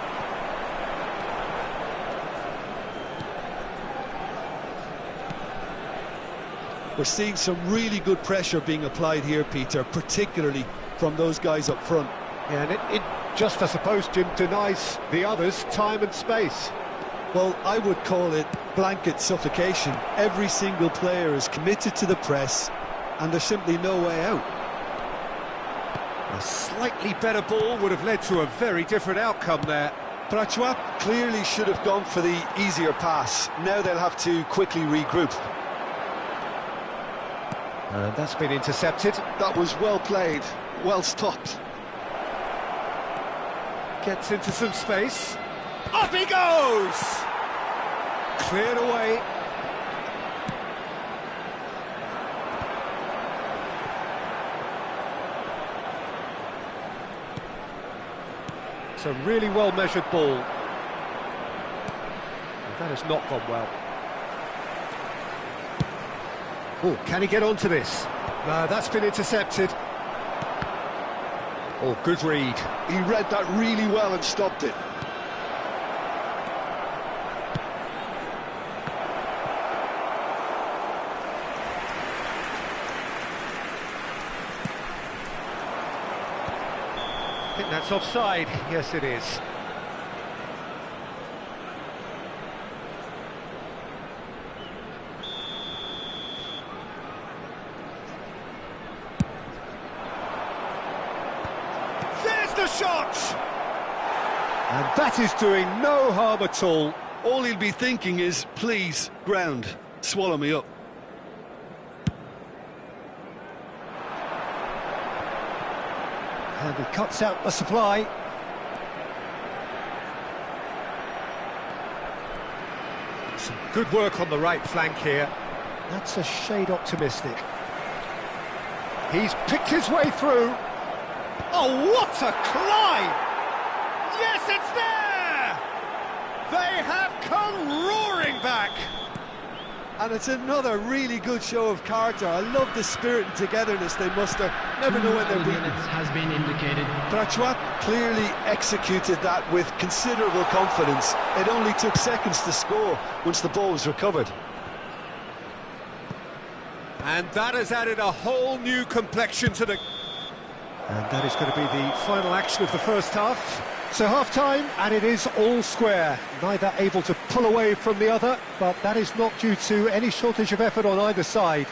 We're seeing some really good pressure being applied here, Peter, particularly from those guys up front. Yeah, and it just, I suppose, Jim, denies the others time and space. Well, I would call it blanket suffocation. Every single player is committed to the press, and there's simply no way out. A slightly better ball would have led to a very different outcome there. Prachuap clearly should have gone for the easier pass. Now they'll have to quickly regroup. And that's been intercepted. That was well played, well stopped. Gets into some space. Up he goes! Cleared away. It's a really well-measured ball. That has not gone well. Oh, can he get onto this? No, that's been intercepted. Oh, good read. He read that really well and stopped it. I think that's offside. Yes, it is. There's the shot! And that is doing no harm at all. All he'll be thinking is, please, ground, swallow me up. And he cuts out the supply. Some good work on the right flank here. That's a shade optimistic. He's picked his way through. Oh, what a climb! Yes, it's there! They have come roaring back. And it's another really good show of character. I love the spirit and togetherness they muster. Never know when they're beaten. Has been indicated. Prachuap clearly executed that with considerable confidence. It only took seconds to score once the ball was recovered. And that has added a whole new complexion to the... And that is going to be the final action of the first half. So half-time, and it is all square. Neither able to pull away from the other, but that is not due to any shortage of effort on either side.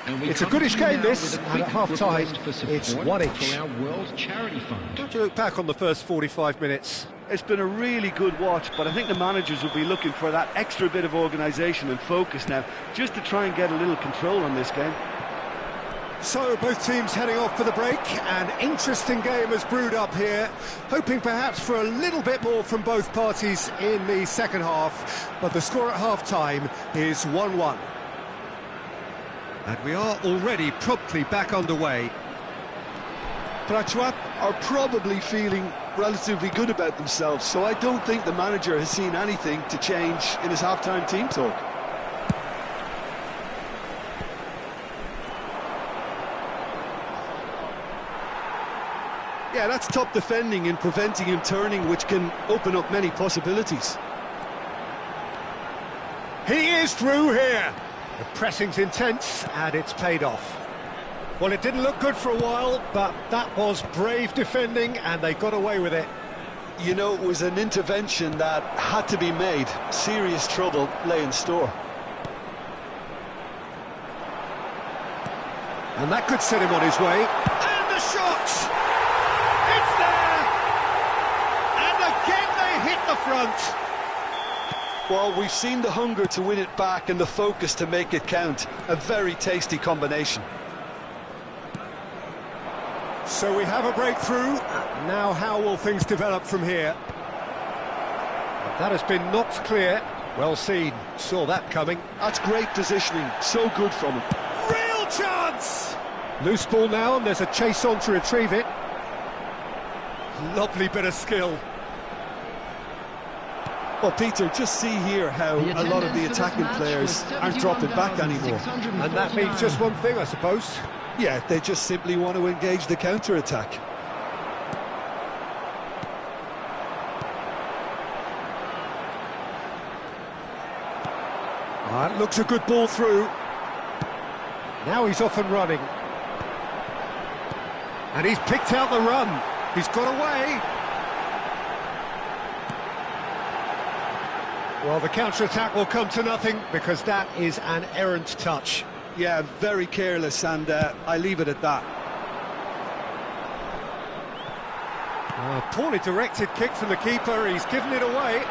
It's a goodish game, this, and at half-time, it's one each. For our World Charity Fund. How do you look back on the first 45 minutes? It's been a really good watch, but I think the managers will be looking for that extra bit of organisation and focus now, just to try and get a little control on this game. So both teams heading off for the break. An interesting game has brewed up here, hoping perhaps for a little bit more from both parties in the second half, but the score at half-time is 1-1. And we are already promptly back underway. Prachuap are probably feeling relatively good about themselves, so I don't think the manager has seen anything to change in his half-time team talk. Yeah, that's top defending and preventing him turning, which can open up many possibilities. He is through here. The pressing's intense, and it's paid off. Well, it didn't look good for a while, but that was brave defending, and they got away with it. You know, it was an intervention that had to be made. Serious trouble lay in store. And that could set him on his way. And the shot! It's there! And again they hit the front. Well, we've seen the hunger to win it back and the focus to make it count. A very tasty combination. So we have a breakthrough. Now how will things develop from here? That has been knocked clear. Well seen. Saw that coming. That's great positioning. So good from him. Real chance! Loose ball now, and there's a chase on to retrieve it. Lovely bit of skill. Well, Peter, just see here how a lot of the attacking players aren't dropping back anymore. And that means just one thing, I suppose. Yeah, they just simply want to engage the counter-attack. That looks a good ball through. Now he's off and running. And he's picked out the run. He's got away. Well, the counter-attack will come to nothing because that is an errant touch. Yeah, very careless, and I leave it at that. Poorly directed kick from the keeper. He's given it away.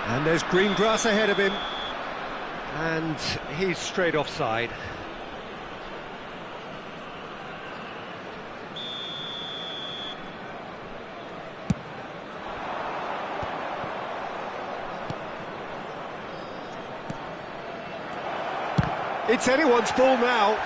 And there's green grass ahead of him. And he's straight offside. It's anyone's ball now.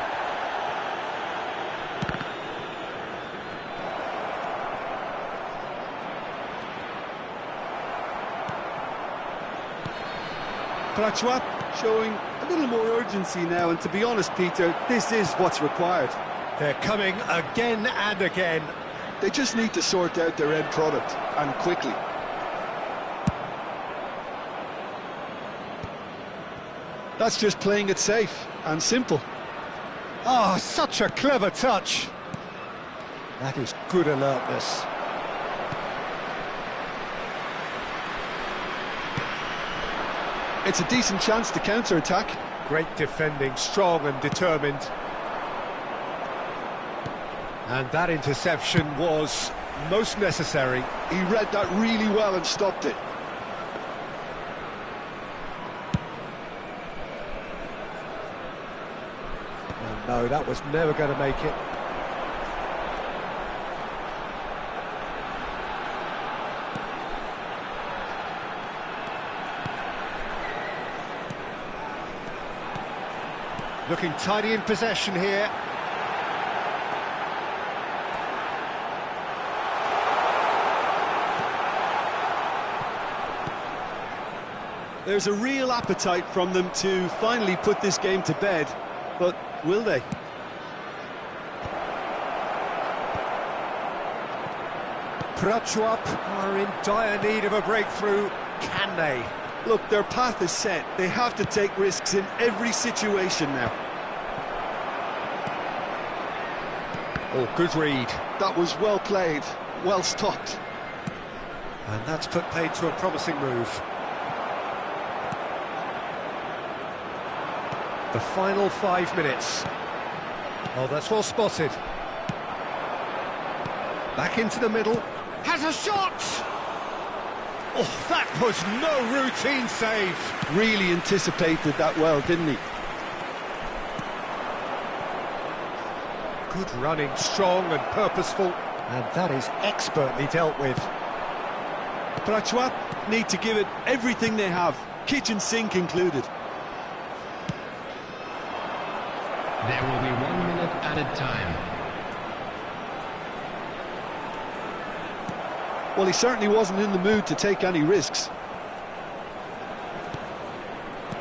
Prachuap showing a little more urgency now, and to be honest, Peter, this is what's required. They're coming again and again. They just need to sort out their end product, and quickly. That's just playing it safe and simple. Oh, such a clever touch. That is good alertness. It's a decent chance to counter-attack. Great defending, strong and determined. And that interception was most necessary. He read that really well and stopped it. And no, that was never going to make it. Looking tidy in possession here. There's a real appetite from them to finally put this game to bed, but will they? Prachuap are in dire need of a breakthrough. Can they? Look, their path is set. They have to take risks in every situation now. Oh, good read. That was well played, well stopped. And that's put paid to a promising move. The final 5 minutes. Oh, that's well spotted. Back into the middle. Has a shot! Oh, that was no routine save. Really anticipated that well, didn't he? Good running, strong and purposeful. And that is expertly dealt with. Prachuap need to give it everything they have, kitchen sink included. There will be 1 minute added time. Well, he certainly wasn't in the mood to take any risks.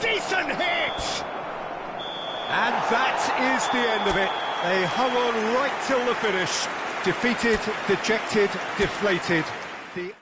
Decent hit! And that is the end of it. They hung on right till the finish. Defeated, dejected, deflated. The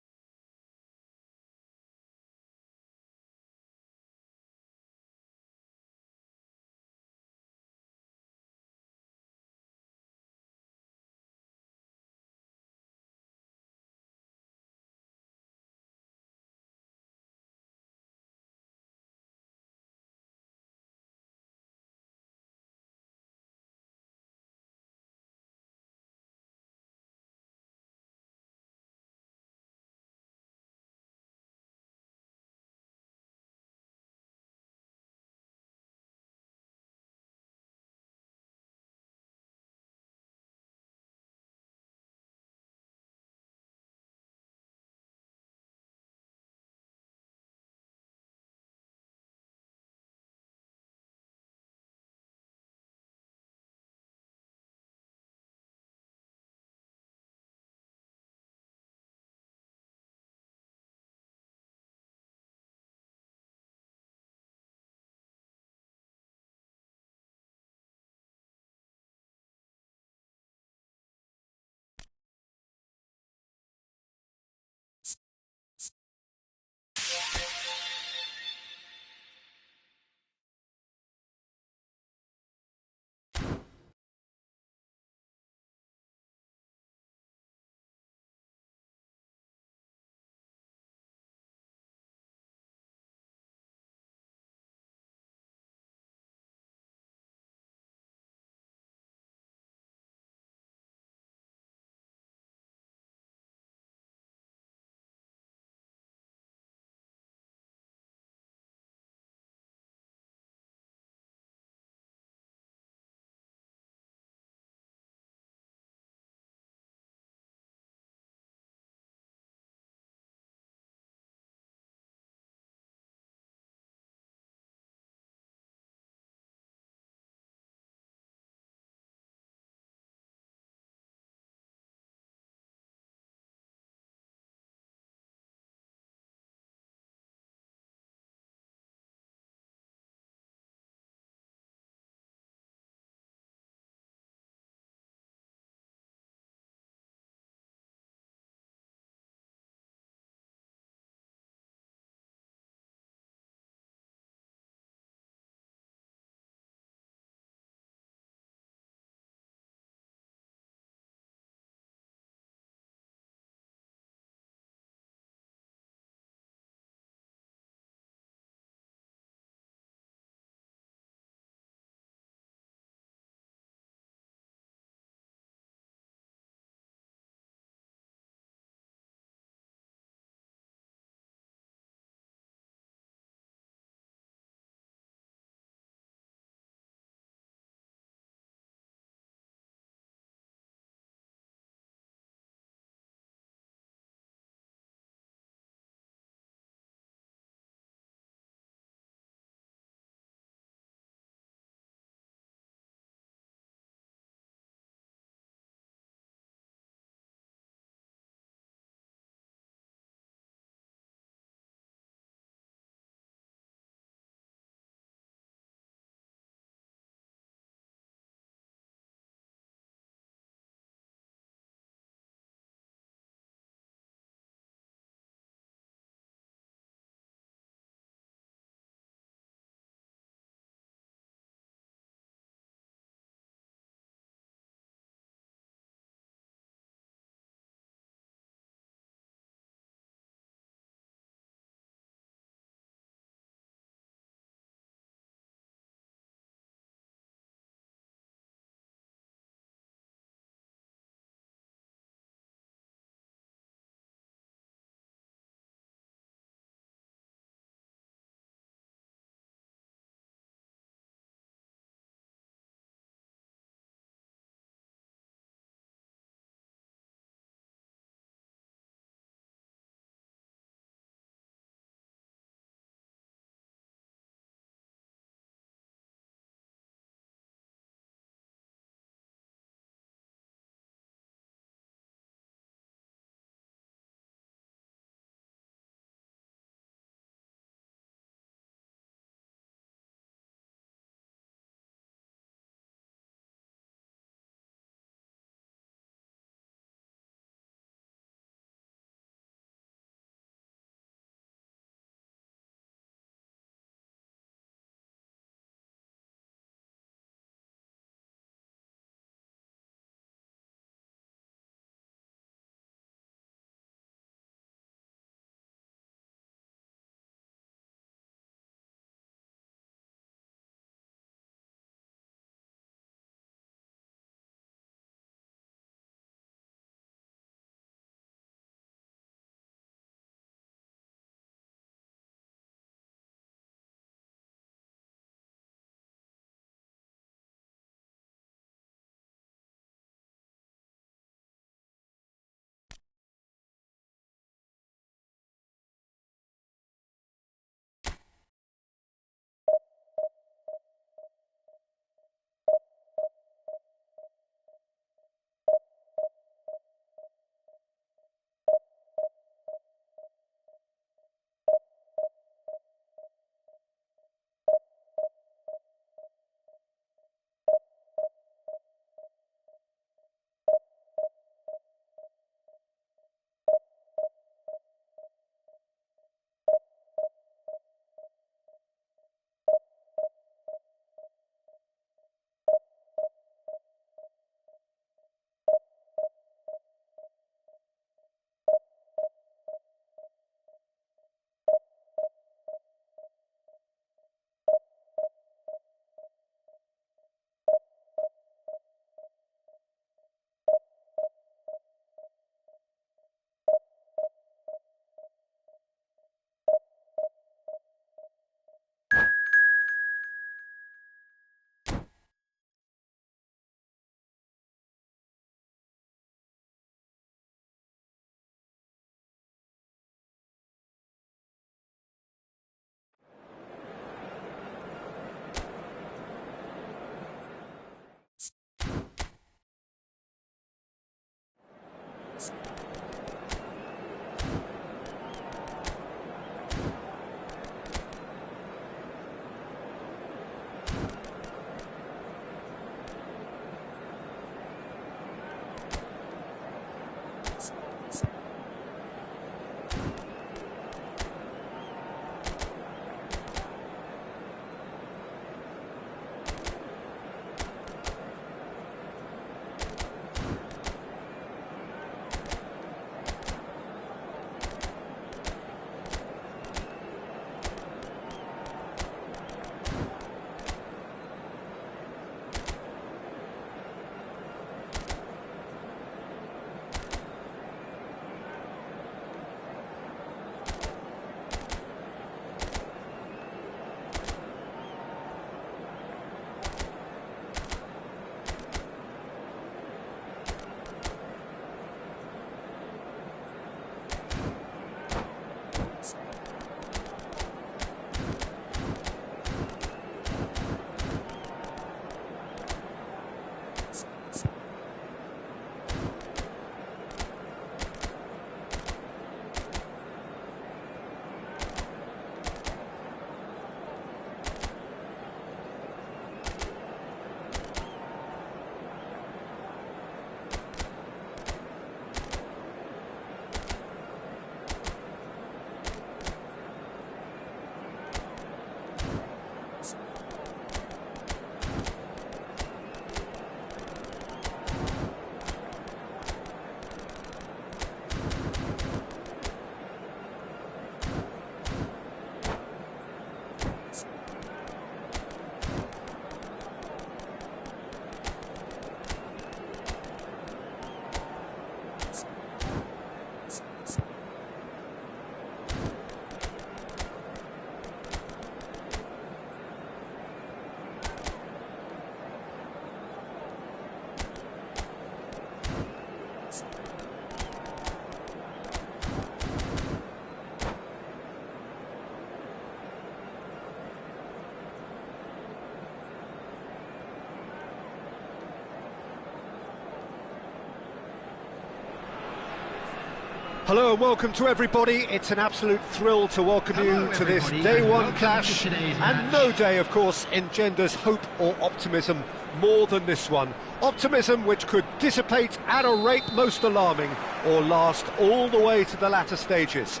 Hello and welcome to everybody. It's an absolute thrill to welcome you to this day one clash, and no day, of course, engenders hope or optimism more than this one. Optimism which could dissipate at a rate most alarming or last all the way to the latter stages.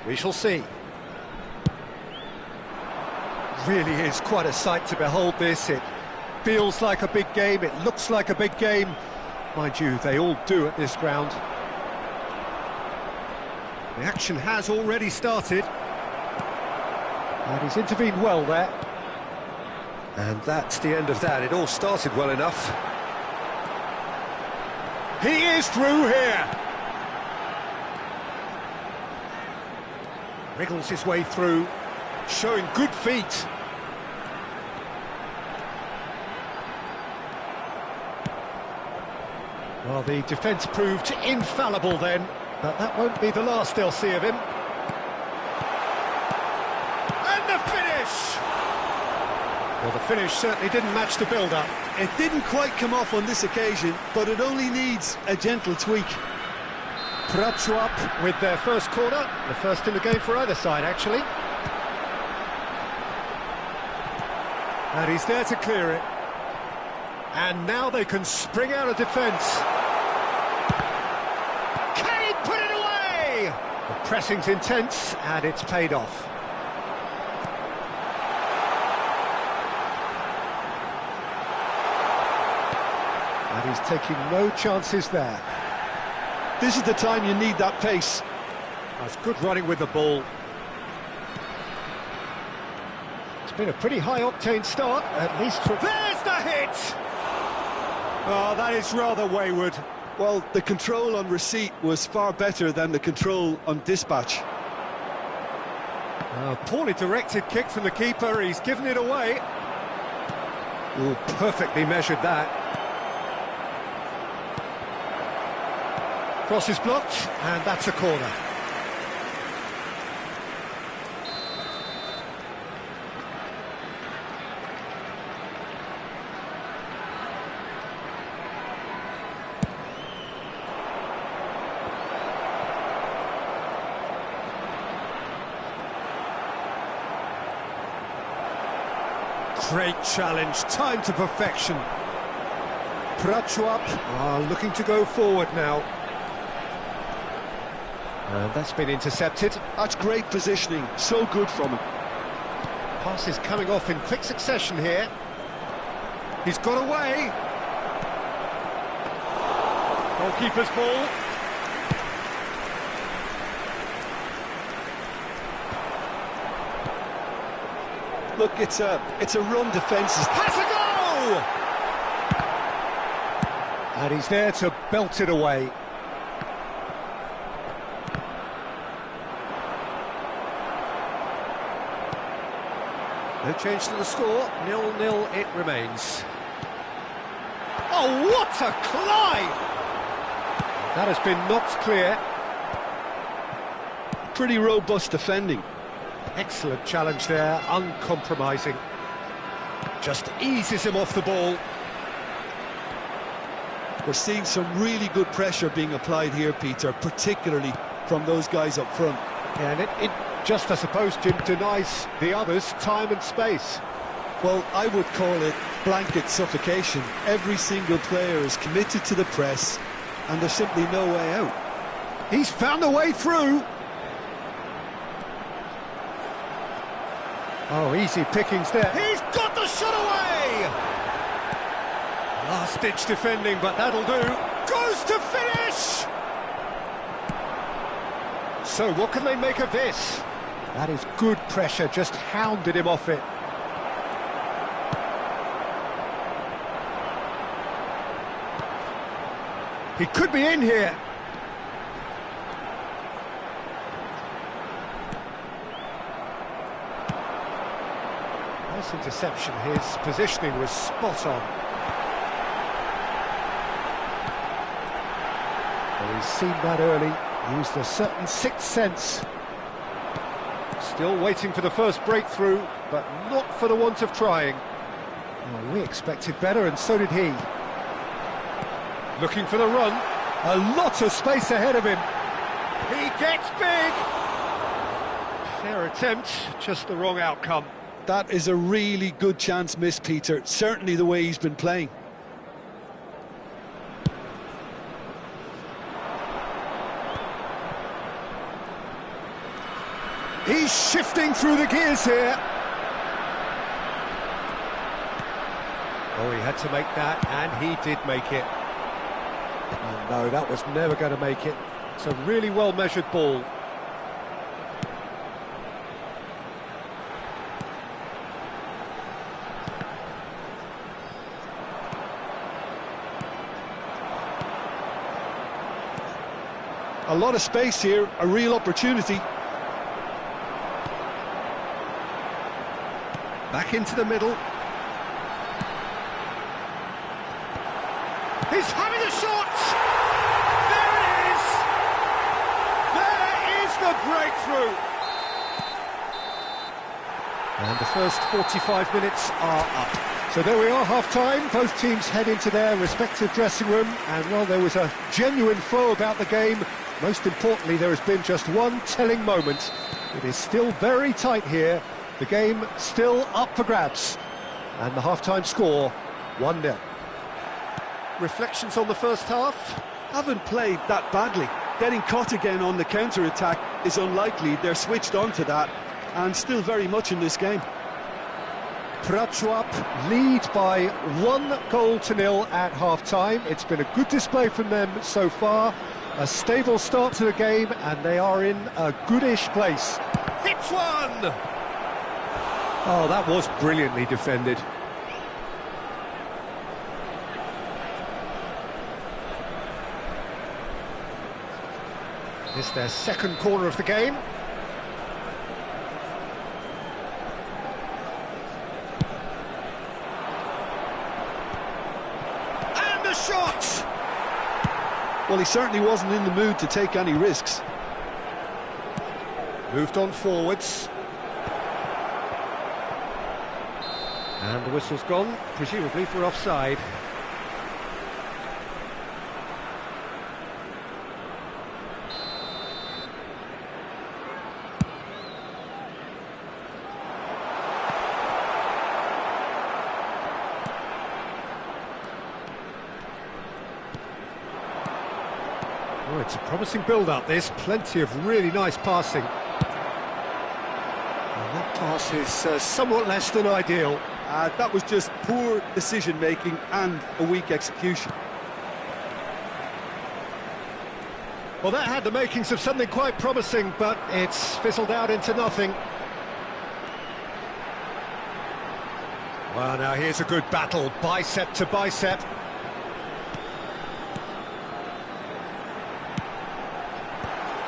We shall see. Really is quite a sight to behold this. It feels like a big game, it looks like a big game. Mind you, they all do at this ground. The action has already started. And he's intervened well there. And that's the end of that. It all started well enough. He is through here. Wriggles his way through, showing good feet. Well, the defence proved infallible then. But that won't be the last they'll see of him. And the finish! Well, the finish certainly didn't match the build-up. It didn't quite come off on this occasion, but it only needs a gentle tweak. Prachuap with their first corner, the first in the game for either side, actually. And he's there to clear it. And now they can spring out of defence. The pressing's intense, and it's paid off. And he's taking no chances there. This is the time you need that pace. That's good running with the ball. It's been a pretty high-octane start, at least for... There's the hit! Oh, that is rather wayward. Well, the control on receipt was far better than the control on dispatch. Poorly directed kick from the keeper, he's given it away. Oh, perfectly measured that. Cross is blocked, and that's a corner. Great challenge, time to perfection. Prachuap looking to go forward now. And that's been intercepted. That's great positioning, so good from him. Pass is coming off in quick succession here. He's got away. Goalkeeper's ball. Look, it's a run defence. Has a go! And he's there to belt it away. No change to the score, 0-0 it remains. Oh, what a climb! That has been knocked clear. Pretty robust defending. Excellent challenge there, uncompromising. Just eases him off the ball. We're seeing some really good pressure being applied here, Peter, particularly from those guys up front. Yeah, and it just, I suppose, Jim, denies the others time and space. Well, I would call it blanket suffocation. Every single player is committed to the press, and there's simply no way out. He's found a way through. Oh, easy pickings there. He's got the shot away! Last-ditch defending, but that'll do. Goes to finish! So, what can they make of this? That is good pressure, just hounded him off it. He could be in here. Nice interception, his positioning was spot on. Well, he's seen that early, used a certain sixth sense. Still waiting for the first breakthrough, but not for the want of trying. Well, we expected better, and so did he. Looking for the run, a lot of space ahead of him. He gets big! Fair attempt, just the wrong outcome. That is a really good chance missed, Peter. Certainly the way he's been playing. He's shifting through the gears here. Oh, he had to make that, and he did make it. Oh, no, that was never going to make it. It's a really well-measured ball. A lot of space here, a real opportunity. Back into the middle. He's having a shot! There it is! There is the breakthrough! And the first 45 minutes are up. So there we are, half-time. Both teams head into their respective dressing room. And, well, there was a genuine flow about the game. Most importantly, there has been just one telling moment. It is still very tight here. The game still up for grabs. And the half-time score, 1-0. Reflections on the first half? Haven't played that badly. Getting caught again on the counter-attack is unlikely. They're switched on to that and still very much in this game. Prachuap lead by 1-0 at half-time. It's been a good display from them so far. A stable start to the game, and they are in a goodish place. Hits one! Oh, that was brilliantly defended. It's their second corner of the game. And the shot! Well, he certainly wasn't in the mood to take any risks. Moved on forwards. And the whistle's gone, presumably for offside. Oh, it's a promising build-up, this. Plenty of really nice passing. And that pass is somewhat less than ideal. That was just poor decision-making and a weak execution. Well, that had the makings of something quite promising, but it's fizzled out into nothing. Well, now here's a good battle, bicep to bicep.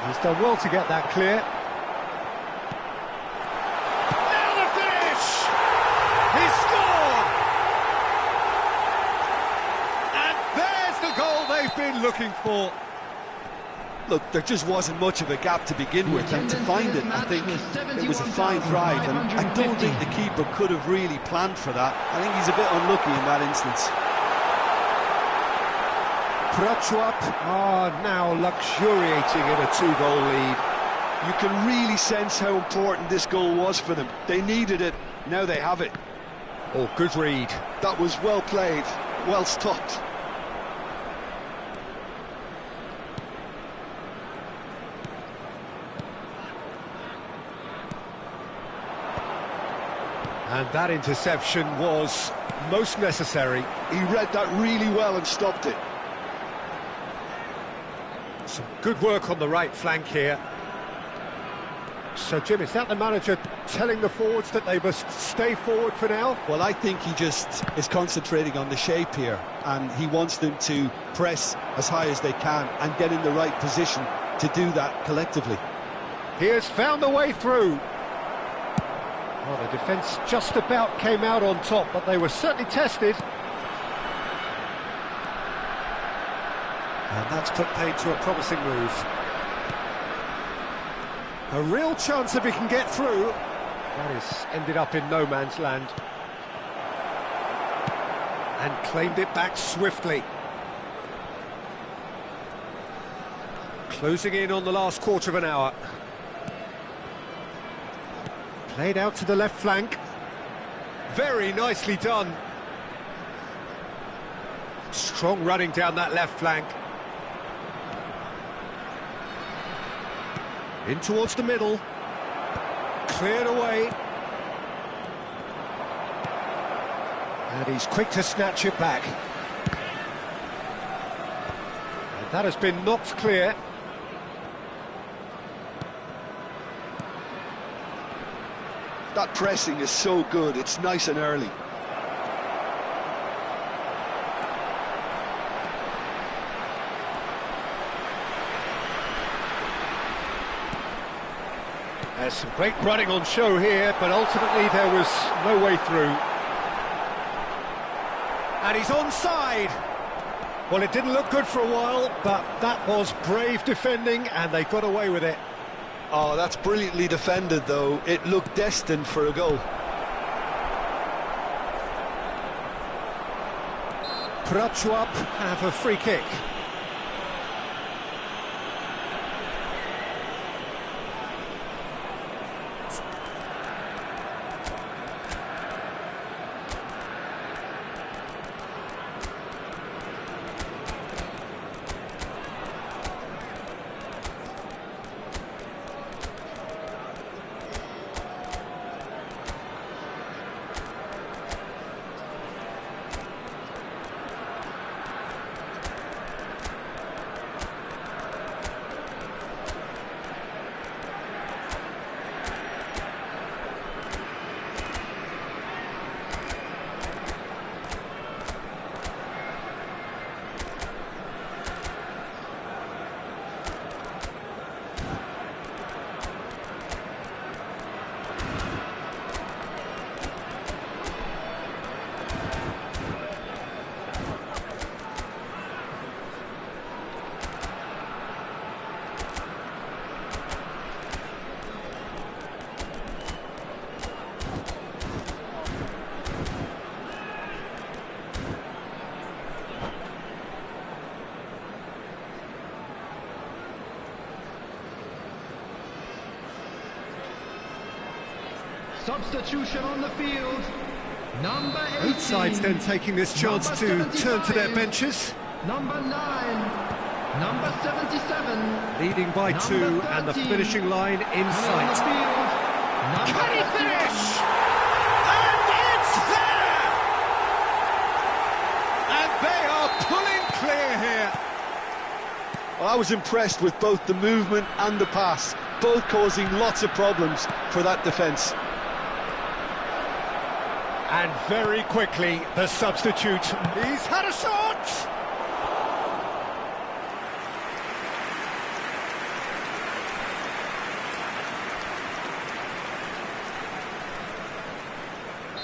He's done well to get that clear. Now the finish! He's scored! And there's the goal they've been looking for. Look, there just wasn't much of a gap to begin with, and to find it, I think it was a fine drive, and I don't think the keeper could have really planned for that. I think he's a bit unlucky in that instance. Prachuap are now luxuriating in a two-goal lead. You can really sense how important this goal was for them. They needed it, now they have it. Oh, good read. That was well played, well stopped. And that interception was most necessary. He read that really well and stopped it. Some good work on the right flank here. So, Jim, is that the manager telling the forwards that they must stay forward for now? Well, I think he just is concentrating on the shape here, and he wants them to press as high as they can and get in the right position to do that collectively. He has found a way through. Well, the defence just about came out on top, but they were certainly tested. And that's put paid to a promising move. A real chance if he can get through. That has ended up in no man's land. And claimed it back swiftly. Closing in on the last quarter of an hour. Played out to the left flank. Very nicely done. Strong running down that left flank. In towards the middle. Cleared away. And he's quick to snatch it back. And that has been knocked clear. That pressing is so good, it's nice and early. There's some great running on show here, but ultimately there was no way through. And he's onside. Well, it didn't look good for a while, but that was brave defending, and they got away with it. Oh, that's brilliantly defended, though. It looked destined for a goal. Prachuap have a free kick. Substitution on the field. Number 18. Both sides then taking this chance to turn to their benches. Number 9. Number 77. Leading by Number 2 and the 13. finishing line in And on the sight. field. Can he 34. finish? And it's there! And they are pulling clear here. Well, I was impressed with both the movement and the pass, both causing lots of problems for that defence. And very quickly, the substitute. He's had a shot!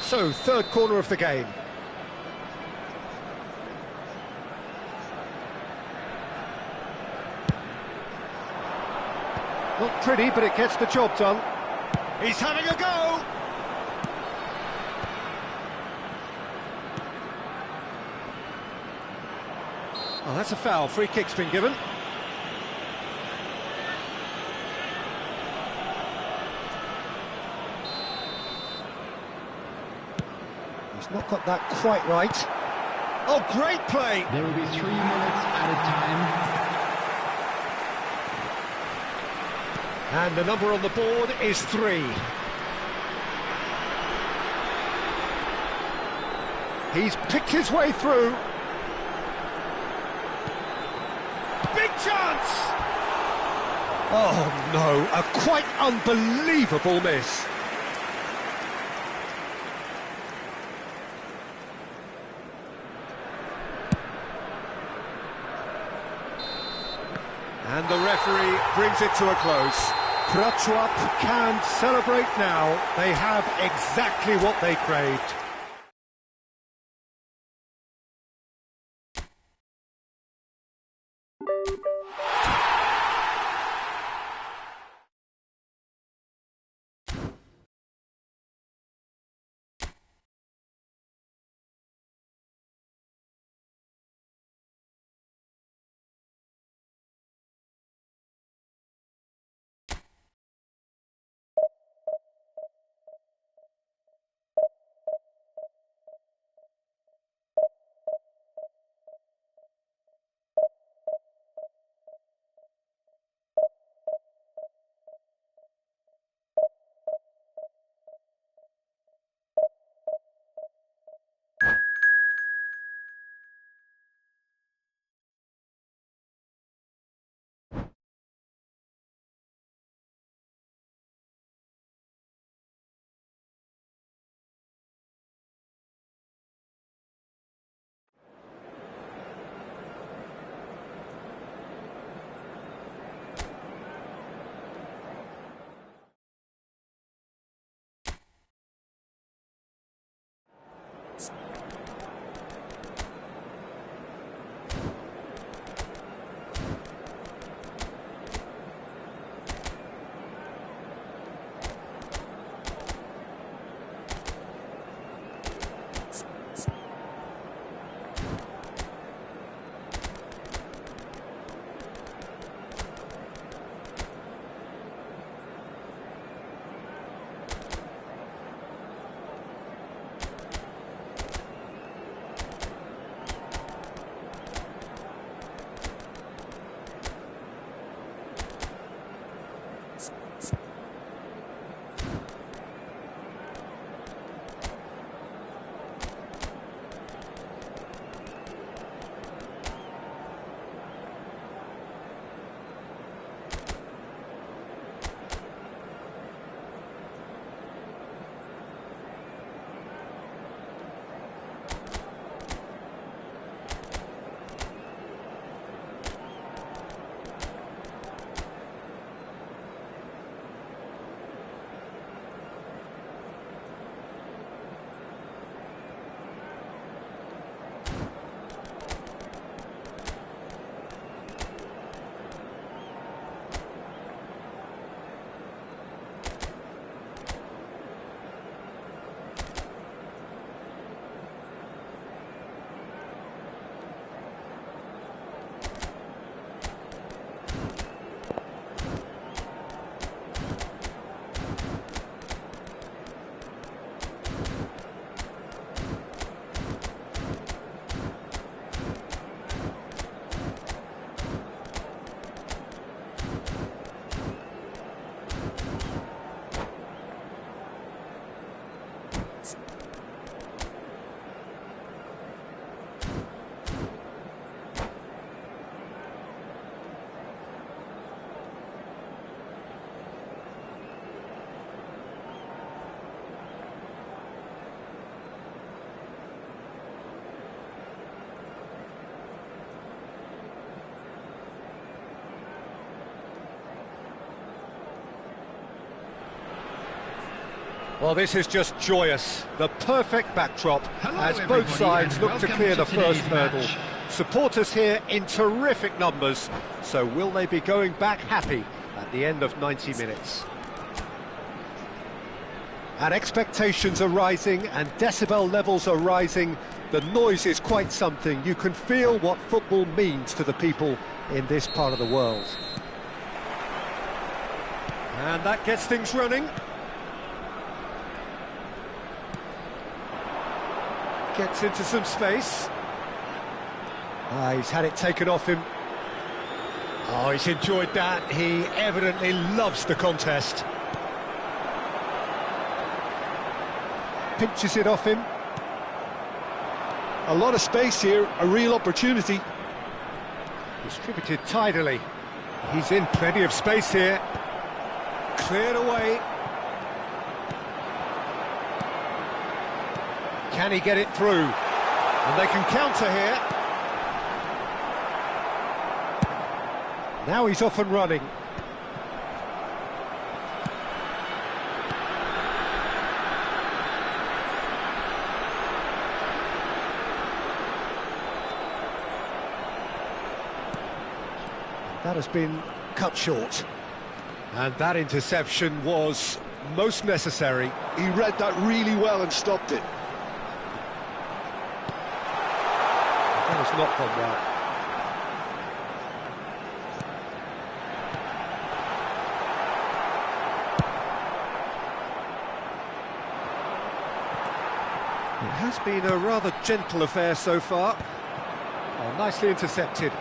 So, third corner of the game. Not pretty, but it gets the job done. He's having a go! Oh, that's a foul. Free kick's been given. He's not got that quite right. Oh, great play! There will be 3 minutes added time. And the number on the board is 3. He's picked his way through. Big chance! Oh no, a quite unbelievable miss. And the referee brings it to a close. Prachuap can celebrate now. They have exactly what they craved. Well, this is just joyous. The perfect backdrop Hello, as both everybody, sides and look to welcome clear to the first today's hurdle. match. Supporters here in terrific numbers, so will they be going back happy at the end of 90 minutes? And expectations are rising and decibel levels are rising. The noise is quite something. You can feel what football means to the people in this part of the world. And that gets things running. Gets into some space. He's had it taken off him. Oh, he's enjoyed that. He evidently loves the contest. Pinches it off him. A lot of space here, a real opportunity. Distributed tidily. He's in plenty of space here. Cleared away. Can he get it through? And they can counter here. Now he's off and running. That has been cut short. And that interception was most necessary. He read that really well and stopped it. That has not gone well. It has been a rather gentle affair so far. Oh, nicely intercepted.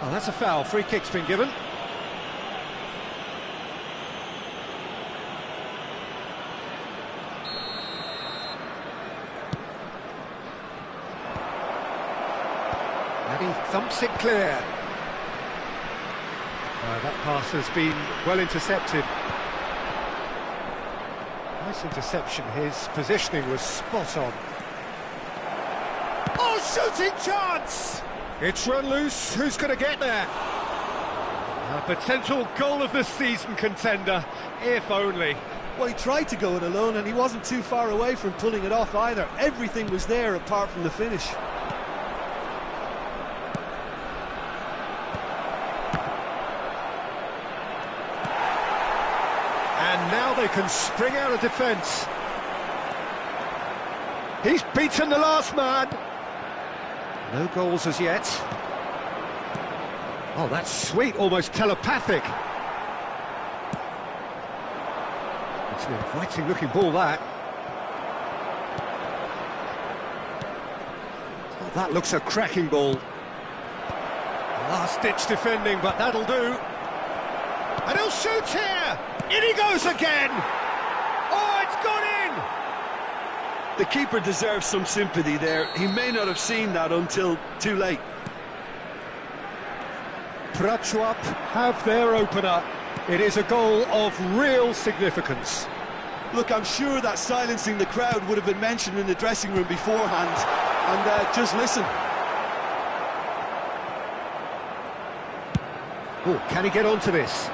Oh, that's a foul. Free kick's been given. And he thumps it clear. That pass has been well intercepted. Nice interception. His positioning was spot on. Oh, shooting chance! It's run loose. Who's going to get there? A potential goal of the season contender, if only. Well, he tried to go it alone and he wasn't too far away from pulling it off either. Everything was there apart from the finish. And now they can spring out of defence. He's beaten the last man. No goals as yet. Oh, that's sweet, almost telepathic. It's an inviting looking ball, that. Oh, that looks a cracking ball. Last-ditch defending, but that'll do. And he'll shoot here! In he goes again! Oh, it's gone in! The keeper deserves some sympathy there. He may not have seen that until too late. Prachuap have their opener. It is a goal of real significance. Look, I'm sure that silencing the crowd would have been mentioned in the dressing room beforehand. And just listen. Oh, can he get onto this?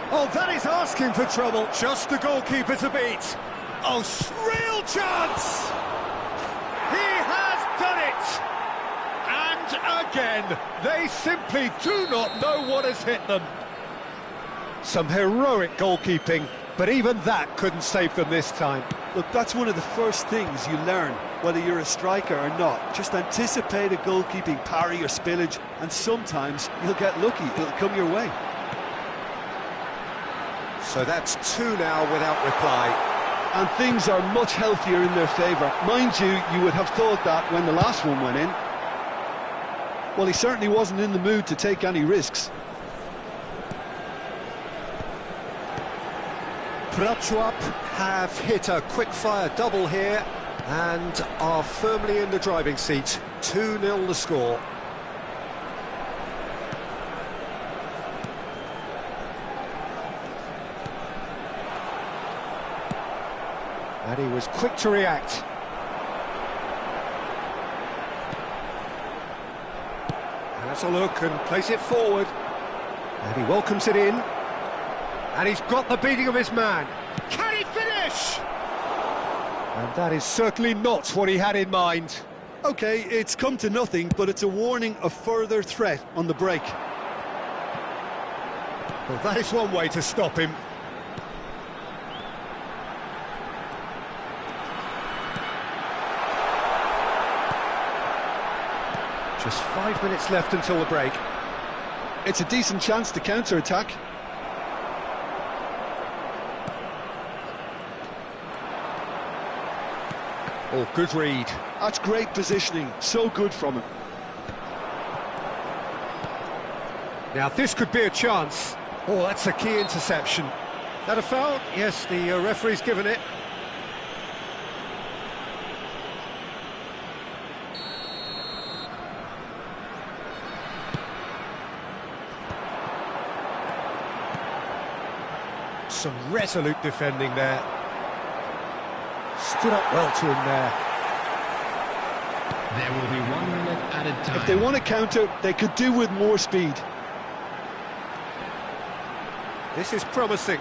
Oh, that is asking for trouble. Just the goalkeeper to beat. Oh, real chance! He has done it! And again, they simply do not know what has hit them. Some heroic goalkeeping, but even that couldn't save them this time. Look, that's one of the first things you learn, whether you're a striker or not. Just anticipate a goalkeeping parry or spillage, and sometimes you'll get lucky. It'll come your way. So that's two now without reply. And things are much healthier in their favour. Mind you, you would have thought that when the last one went in. Well, he certainly wasn't in the mood to take any risks. Prachuap have hit a quick-fire double here and are firmly in the driving seat. 2-0 the score. And he was quick to react. Has a look and plays it forward. And he welcomes it in. And he's got the beating of his man. Can he finish? And that is certainly not what he had in mind. OK, it's come to nothing, but it's a warning of further threat on the break. Well, that is one way to stop him. Just 5 minutes left until the break. It's a decent chance to counter-attack. Oh, good read. That's great positioning, so good from him. Now this could be a chance. Oh, that's a key interception. That a foul? Yes, the referee's given it. Some resolute defending there. Stood up well to him there. There will be 1 minute added time. If they want to counter, they could do with more speed. This is promising.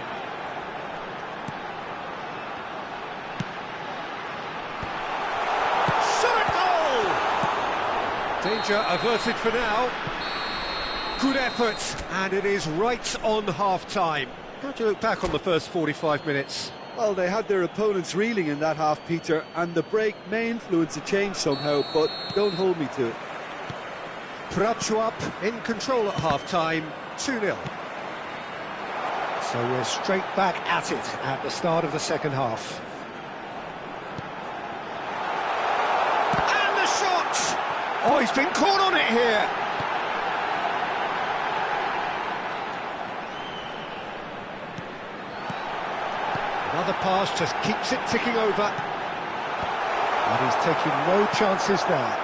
Shot goal! Danger averted for now. Good effort, and it is right on half-time. How do you look back on the first 45 minutes? Well, they had their opponents reeling in that half, Peter, and the break may influence a change somehow, but don't hold me to it. Prachuap in control at half-time, 2-0. So we're straight back at it at the start of the second half. And the shot! Oh, he's been caught on it here. Another pass just keeps it ticking over. And he's taking no chances there.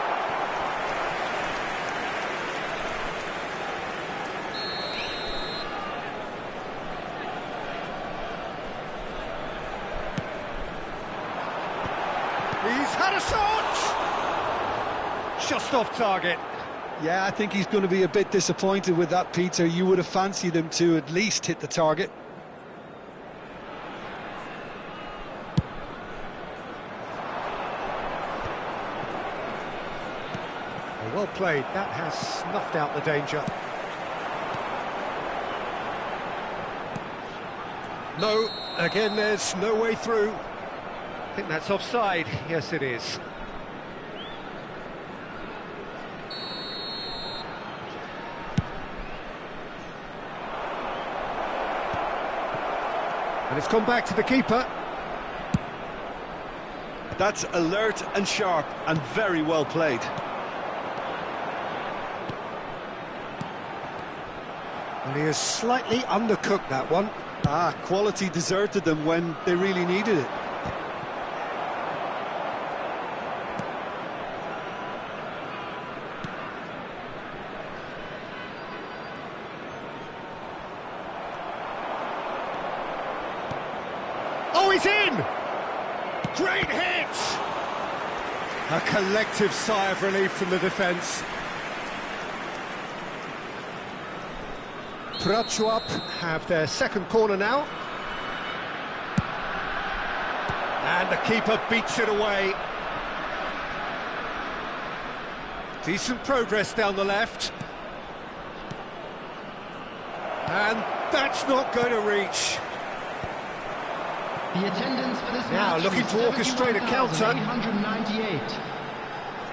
He's had a shot! Just off target. Yeah, I think he's going to be a bit disappointed with that, Peter. You would have fancied him to at least hit the target. Well played, that has snuffed out the danger. No, again there's no way through. I think that's offside, yes it is. And it's gone back to the keeper. That's alert and sharp and very well played. And he has slightly undercooked that one. Quality deserted them when they really needed it. Oh, he's in! Great hit! A collective sigh of relief from the defence. Prachuap have their second corner now. And the keeper beats it away. Decent progress down the left. And that's not going to reach. The attendance for this Now match looking was to orchestrate a counter. 71,898.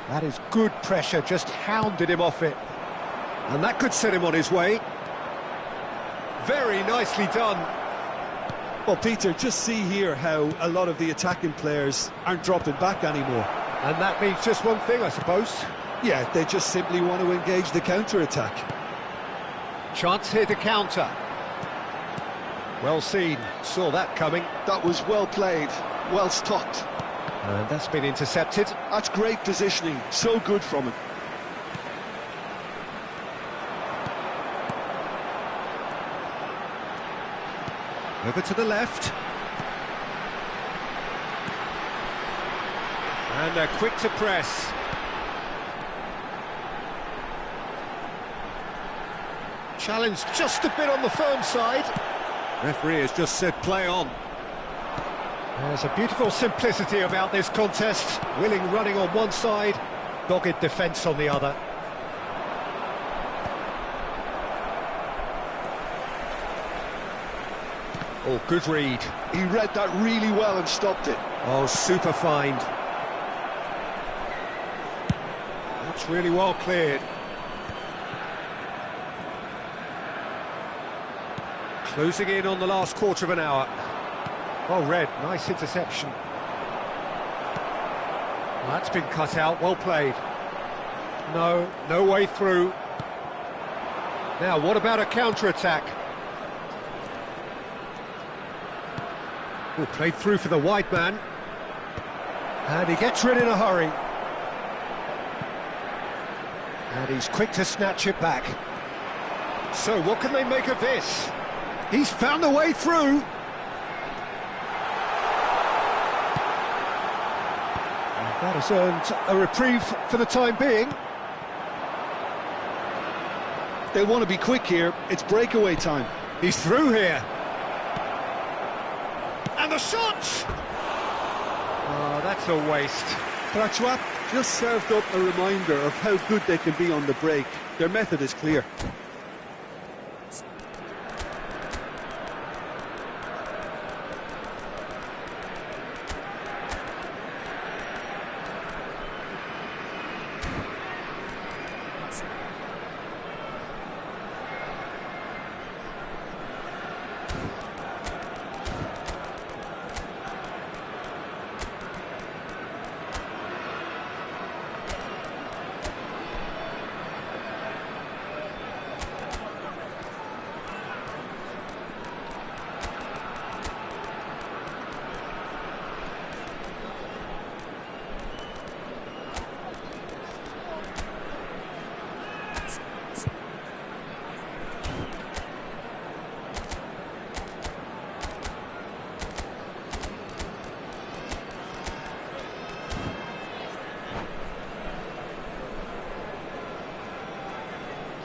That is good pressure, just hounded him off it. And that could set him on his way. Very nicely done. Well, Peter, just see here how a lot of the attacking players aren't dropping back anymore. And that means just one thing, I suppose. Yeah, they just simply want to engage the counter-attack. Chance here to counter. Well seen, saw that coming. That was well played, well stopped. And that's been intercepted. That's great positioning, so good from him. Over to the left. And they're quick to press. Challenge just a bit on the firm side. Referee has just said play on. There's a beautiful simplicity about this contest. Willing running on one side, dogged defence on the other. Oh, good read. He read that really well and stopped it. Oh, super find. That's really well cleared. Closing in on the last quarter of an hour. Well read, nice interception. Well, that's been cut out, well played. No way through. Now, what about a counter-attack? Oh, played through for the wide man. And he gets rid in a hurry. And he's quick to snatch it back. So, what can they make of this? He's found a way through. And that has earned a reprieve for the time being. They want to be quick here. It's breakaway time. He's through here. And the shot! Oh, that's a waste. Prachuap just served up a reminder of how good they can be on the break. Their method is clear.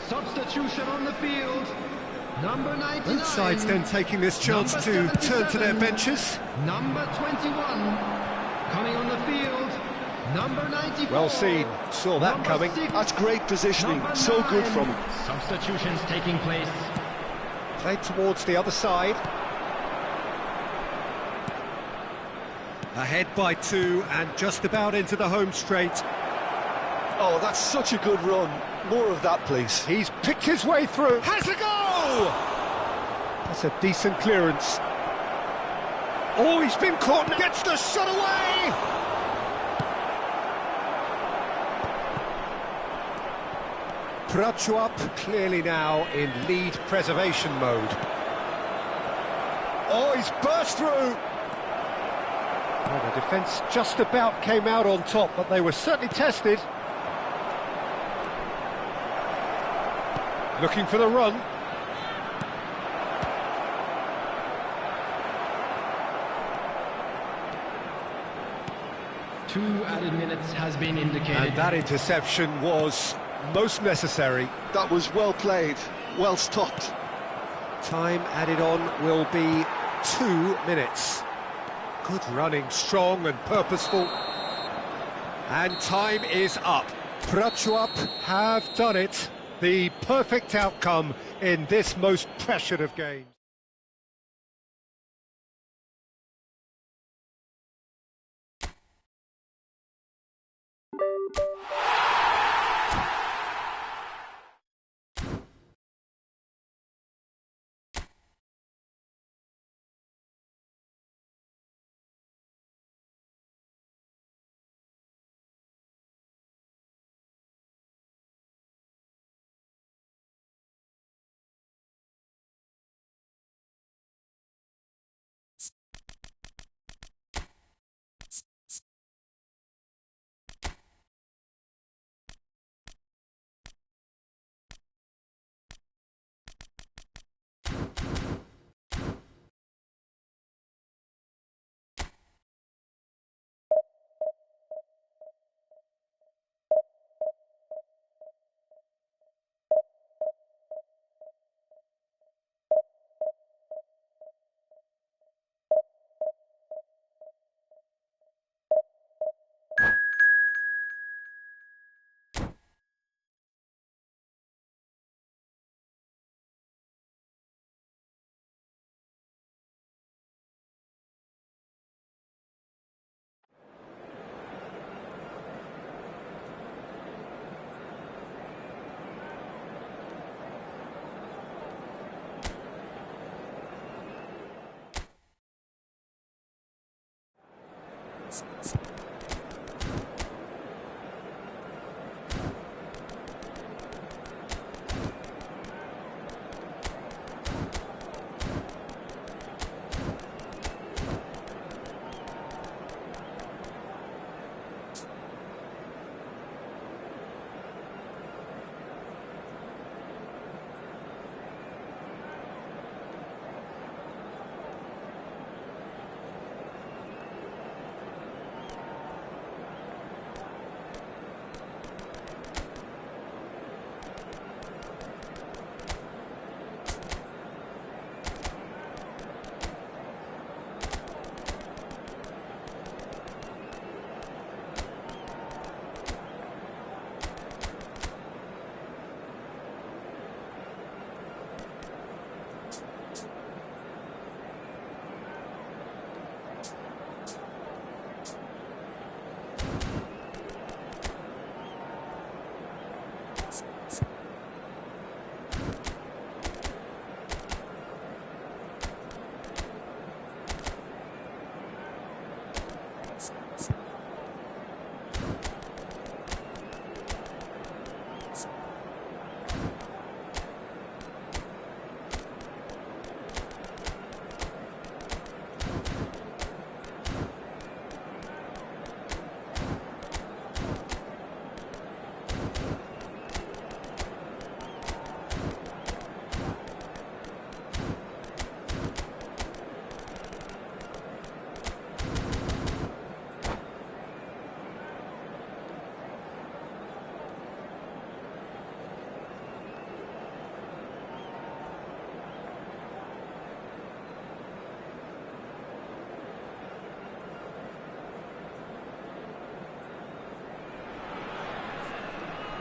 Substitution on the field. Number 99. Both sides then taking this chance to turn to their benches. Number 21. Coming on the field. Number 94. Well seen, saw that Number coming. 6. That's great positioning. Number So good 9. from him. Substitutions taking place. Played towards the other side. Ahead by 2 and just about into the home straight. Oh, that's such a good run. More of that, please. He's picked his way through. Has a goal! That's a decent clearance. Oh, he's been caught and gets the shot away! Prachuap clearly now in lead preservation mode. Oh, he's burst through! Well, the defence just about came out on top, but they were certainly tested. Looking for the run. Two added minutes has been indicated. And that interception was most necessary. That was well played, well stopped. Time added on will be 2 minutes. Good running, strong and purposeful. And time is up. Prachuap have done it. The perfect outcome in this most pressured of games.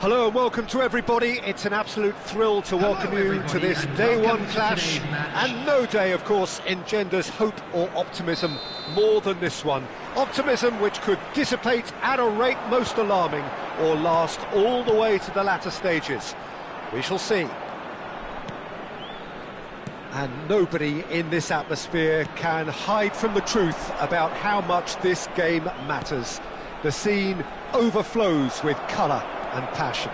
Hello and welcome to everybody. It's an absolute thrill to welcome you to this day one clash, and no day, of course, engenders hope or optimism more than this one. Optimism which could dissipate at a rate most alarming or last all the way to the latter stages. We shall see. And nobody in this atmosphere can hide from the truth about how much this game matters. The scene overflows with colour and passion.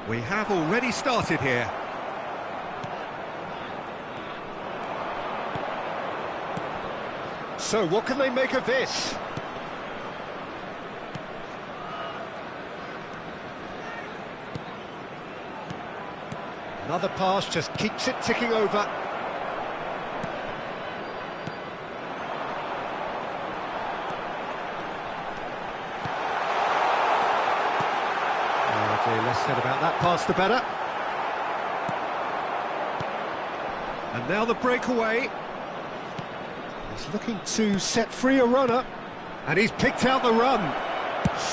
We have already started here. So what can they make of this? Another pass just keeps it ticking over. Less said about that pass, the better. And now the breakaway. He's looking to set free a runner, and he's picked out the run.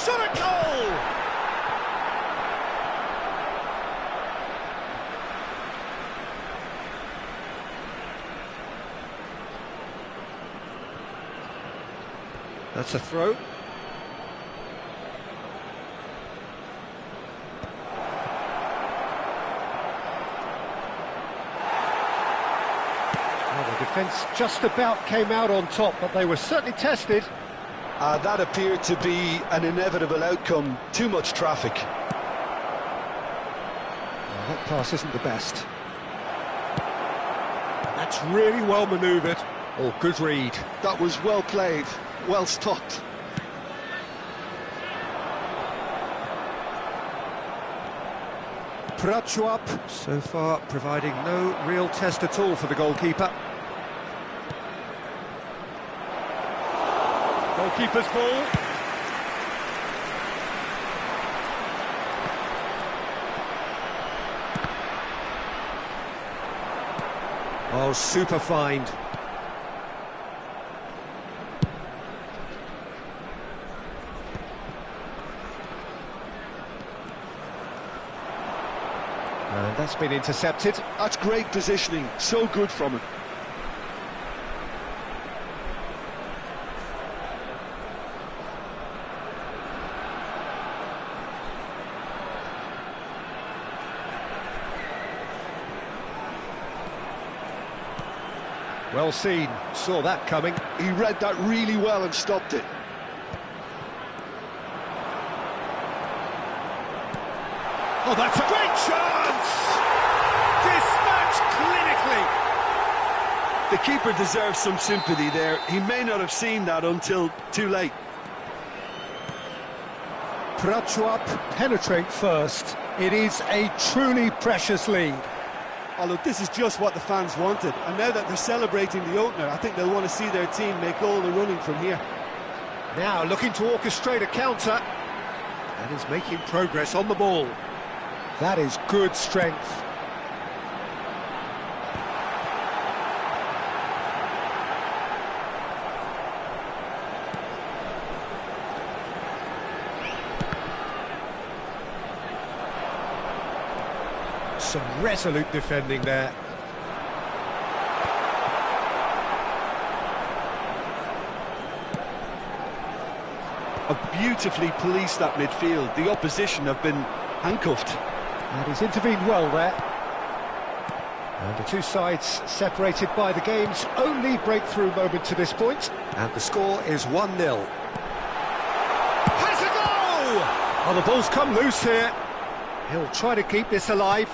Shot a goal! That's a throw. Defence just about came out on top, but they were certainly tested. That appeared to be an inevitable outcome. Too much traffic. Well, that pass isn't the best. That's really well manoeuvred. Oh, good read. That was well played, well stopped. Prachuap so far providing no real test at all for the goalkeeper. Goalkeeper's ball. Oh, super find. And that's been intercepted. That's great positioning, so good from him. Well seen, saw that coming. He read that really well and stopped it. Oh, that's a great chance! Dispatched clinically! The keeper deserves some sympathy there. He may not have seen that until too late. Prachuap penetrate first. It is a truly precious lead. Oh, look, this is just what the fans wanted. And now that they're celebrating the opener, I think they'll want to see their team make all the running from here. Now looking to orchestrate a counter. And is making progress on the ball. That is good strength. Some resolute defending there. Have beautifully policed that midfield. The opposition have been handcuffed. And he's intervened well there. And the two sides separated by the game's only breakthrough moment to this point. And the score is 1-0. Has a go! Oh, the ball's come loose here. He'll try to keep this alive.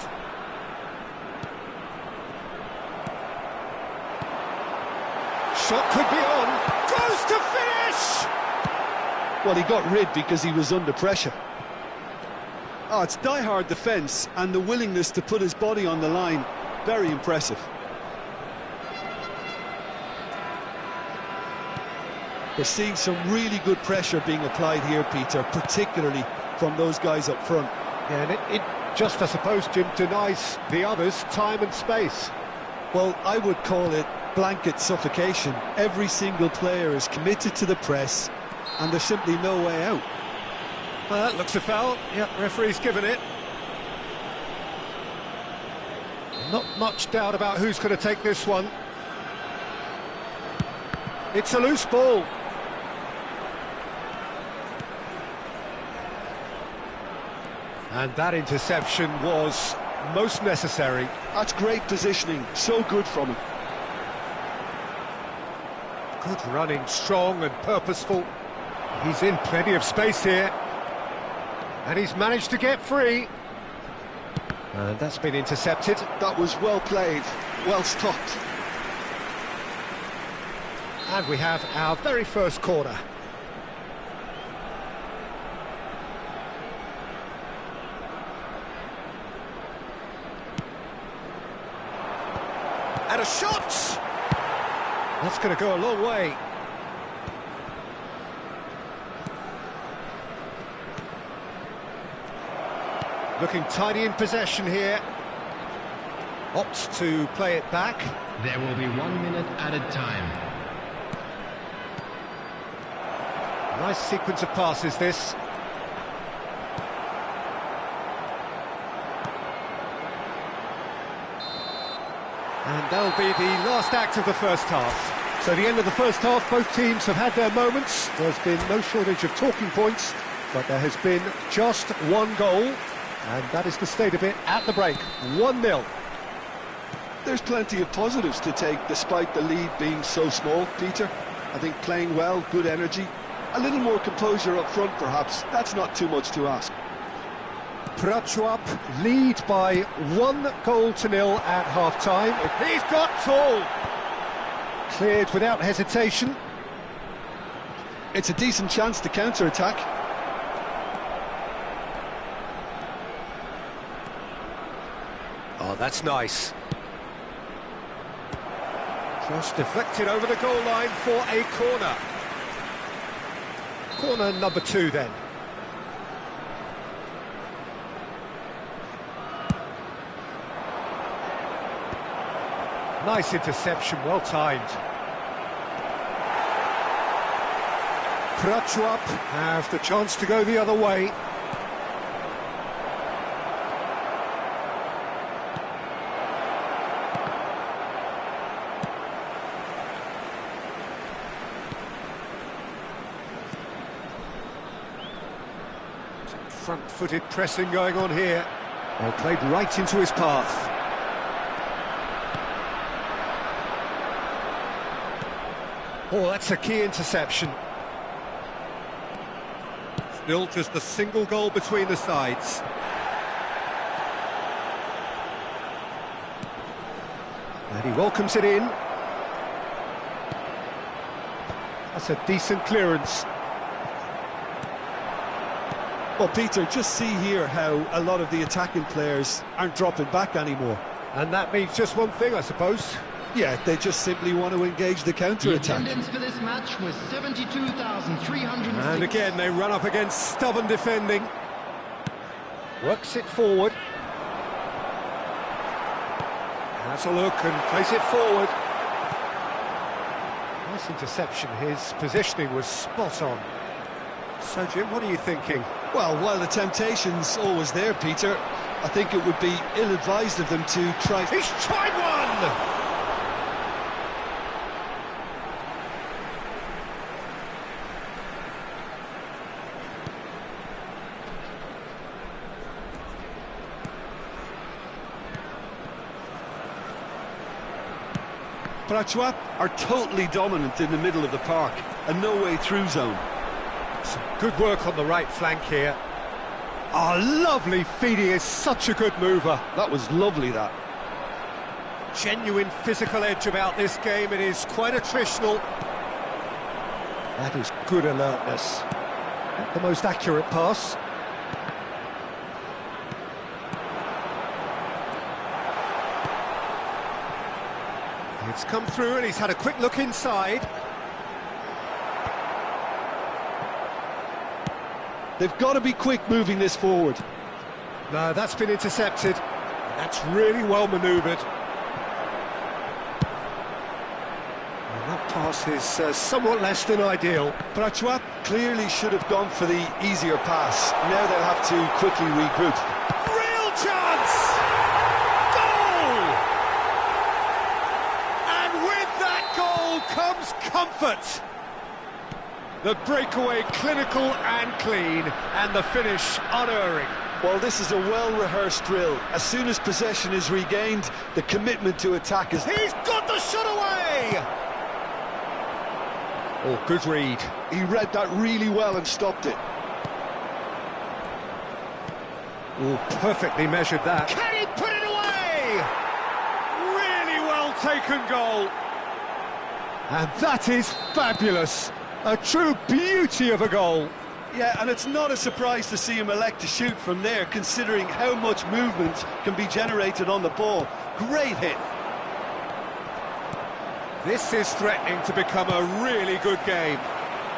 Shot could be on. Goes to finish! Well, he got rid because he was under pressure. Oh, it's die-hard defence and the willingness to put his body on the line. Very impressive. We're seeing some really good pressure being applied here, Peter, particularly from those guys up front. Yeah, and it just, I suppose, Jim, denies the others time and space. Well, I would call it blanket suffocation. Every single player is committed to the press, and there's simply no way out. Well, that looks a foul. Yep, referee's given it. Not much doubt about who's going to take this one. It's a loose ball. And that interception was most necessary. That's great positioning, so good from him. Good running, strong and purposeful. He's in plenty of space here. And he's managed to get free. And that's been intercepted. That was well played, well stopped. And we have our very first corner. And a shot! That's going to go a long way. Looking tidy in possession here. Opts to play it back. There will be 1 minute added time. Nice sequence of passes, this. And that'll be the last act of the first half. So the end of the first half, both teams have had their moments. There's been no shortage of talking points, but there has been just one goal, and that is the state of it at the break. 1-0. There's plenty of positives to take despite the lead being so small, Peter. I think playing well, good energy, a little more composure up front perhaps. That's not too much to ask. Prachuap lead by 1-0 at half-time. He's got tall. Cleared without hesitation. It's a decent chance to counter-attack. Oh, that's nice. Cross deflected over the goal line for a corner. Corner number 2 then. Nice interception, well timed. Prachuap have the chance to go the other way. Front-footed pressing going on here. Well, played right into his path. Oh, that's a key interception. Still just a single goal between the sides. And he welcomes it in. That's a decent clearance. Well, Peter, just see here how a lot of the attacking players aren't dropping back anymore. And that means just one thing, I suppose. Yeah, they just simply want to engage the The counter-attack. attendance for this match was 72,306. And again, they run up against stubborn defending. Works it forward. Has a look and plays it forward. Nice interception. His positioning was spot on. So, Jim, what are you thinking? Well, while the temptation's always there, Peter, I think it would be ill-advised of them to try... He's tried one! Prachuap are totally dominant in the middle of the park, a no-way-through zone. Some good work on the right flank here. Oh, lovely feed. He is such a good mover. That was lovely, that. Genuine physical edge about this game. It is quite attritional. That is good alertness. Not the most accurate pass. It's come through and he's had a quick look inside. They've got to be quick moving this forward. No, that's been intercepted. That's really well manoeuvred. And that pass is somewhat less than ideal. Prachuap clearly should have gone for the easier pass. Now they'll have to quickly regroup. Real chance! Goal! And with that goal comes comfort. The breakaway clinical and clean, and the finish unerring. Well, this is a well-rehearsed drill. As soon as possession is regained, the commitment to attack is... He's got the shot away! Oh, good read. He read that really well and stopped it. Oh, perfectly measured that. Can he put it away? Really well taken goal. And that is fabulous. A true beauty of a goal. Yeah, and it's not a surprise to see him elect to shoot from there, considering how much movement can be generated on the ball. Great hit. This is threatening to become a really good game.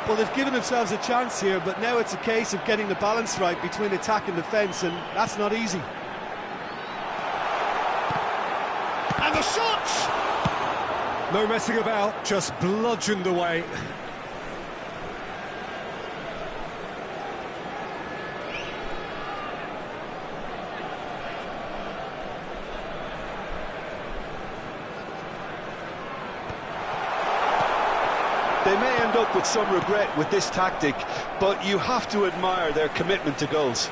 Well, they've given themselves a chance here, but now it's a case of getting the balance right between attack and defence, and that's not easy. And the shot! No messing about, just bludgeoned away. They may end up with some regret with this tactic, but you have to admire their commitment to goals.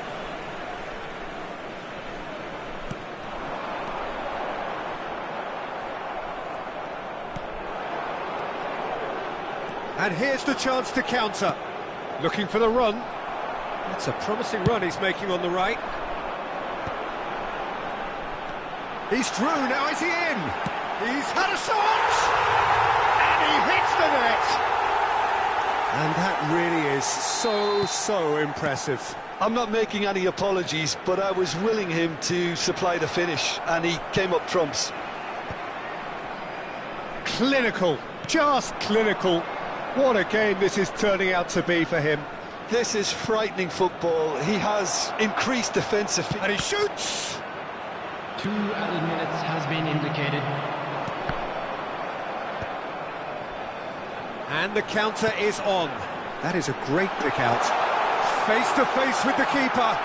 And here's the chance to counter. Looking for the run. That's a promising run he's making on the right. He's through, now is he in? He's had a shot! And he hits the net! And that really is so impressive. I'm not making any apologies, but I was willing him to supply the finish, and he came up trumps. Clinical, just clinical. What a game this is turning out to be for him. This is frightening football. He has increased defensive... And he shoots! 2 added minutes has been indicated. And the counter is on. That is a great pick out. Face to face with the keeper.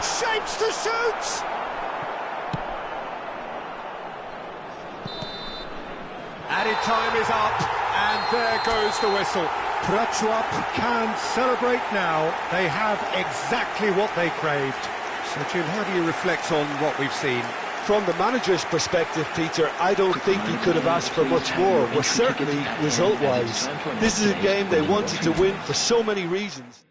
Shapes to shoot! Added time is up, and there goes the whistle. Prachuap can celebrate now. They have exactly what they craved. So, Jim, how do you reflect on what we've seen? From the manager's perspective, Peter, I don't think he could have asked for much more, but certainly result-wise. This is a game they wanted to win for so many reasons.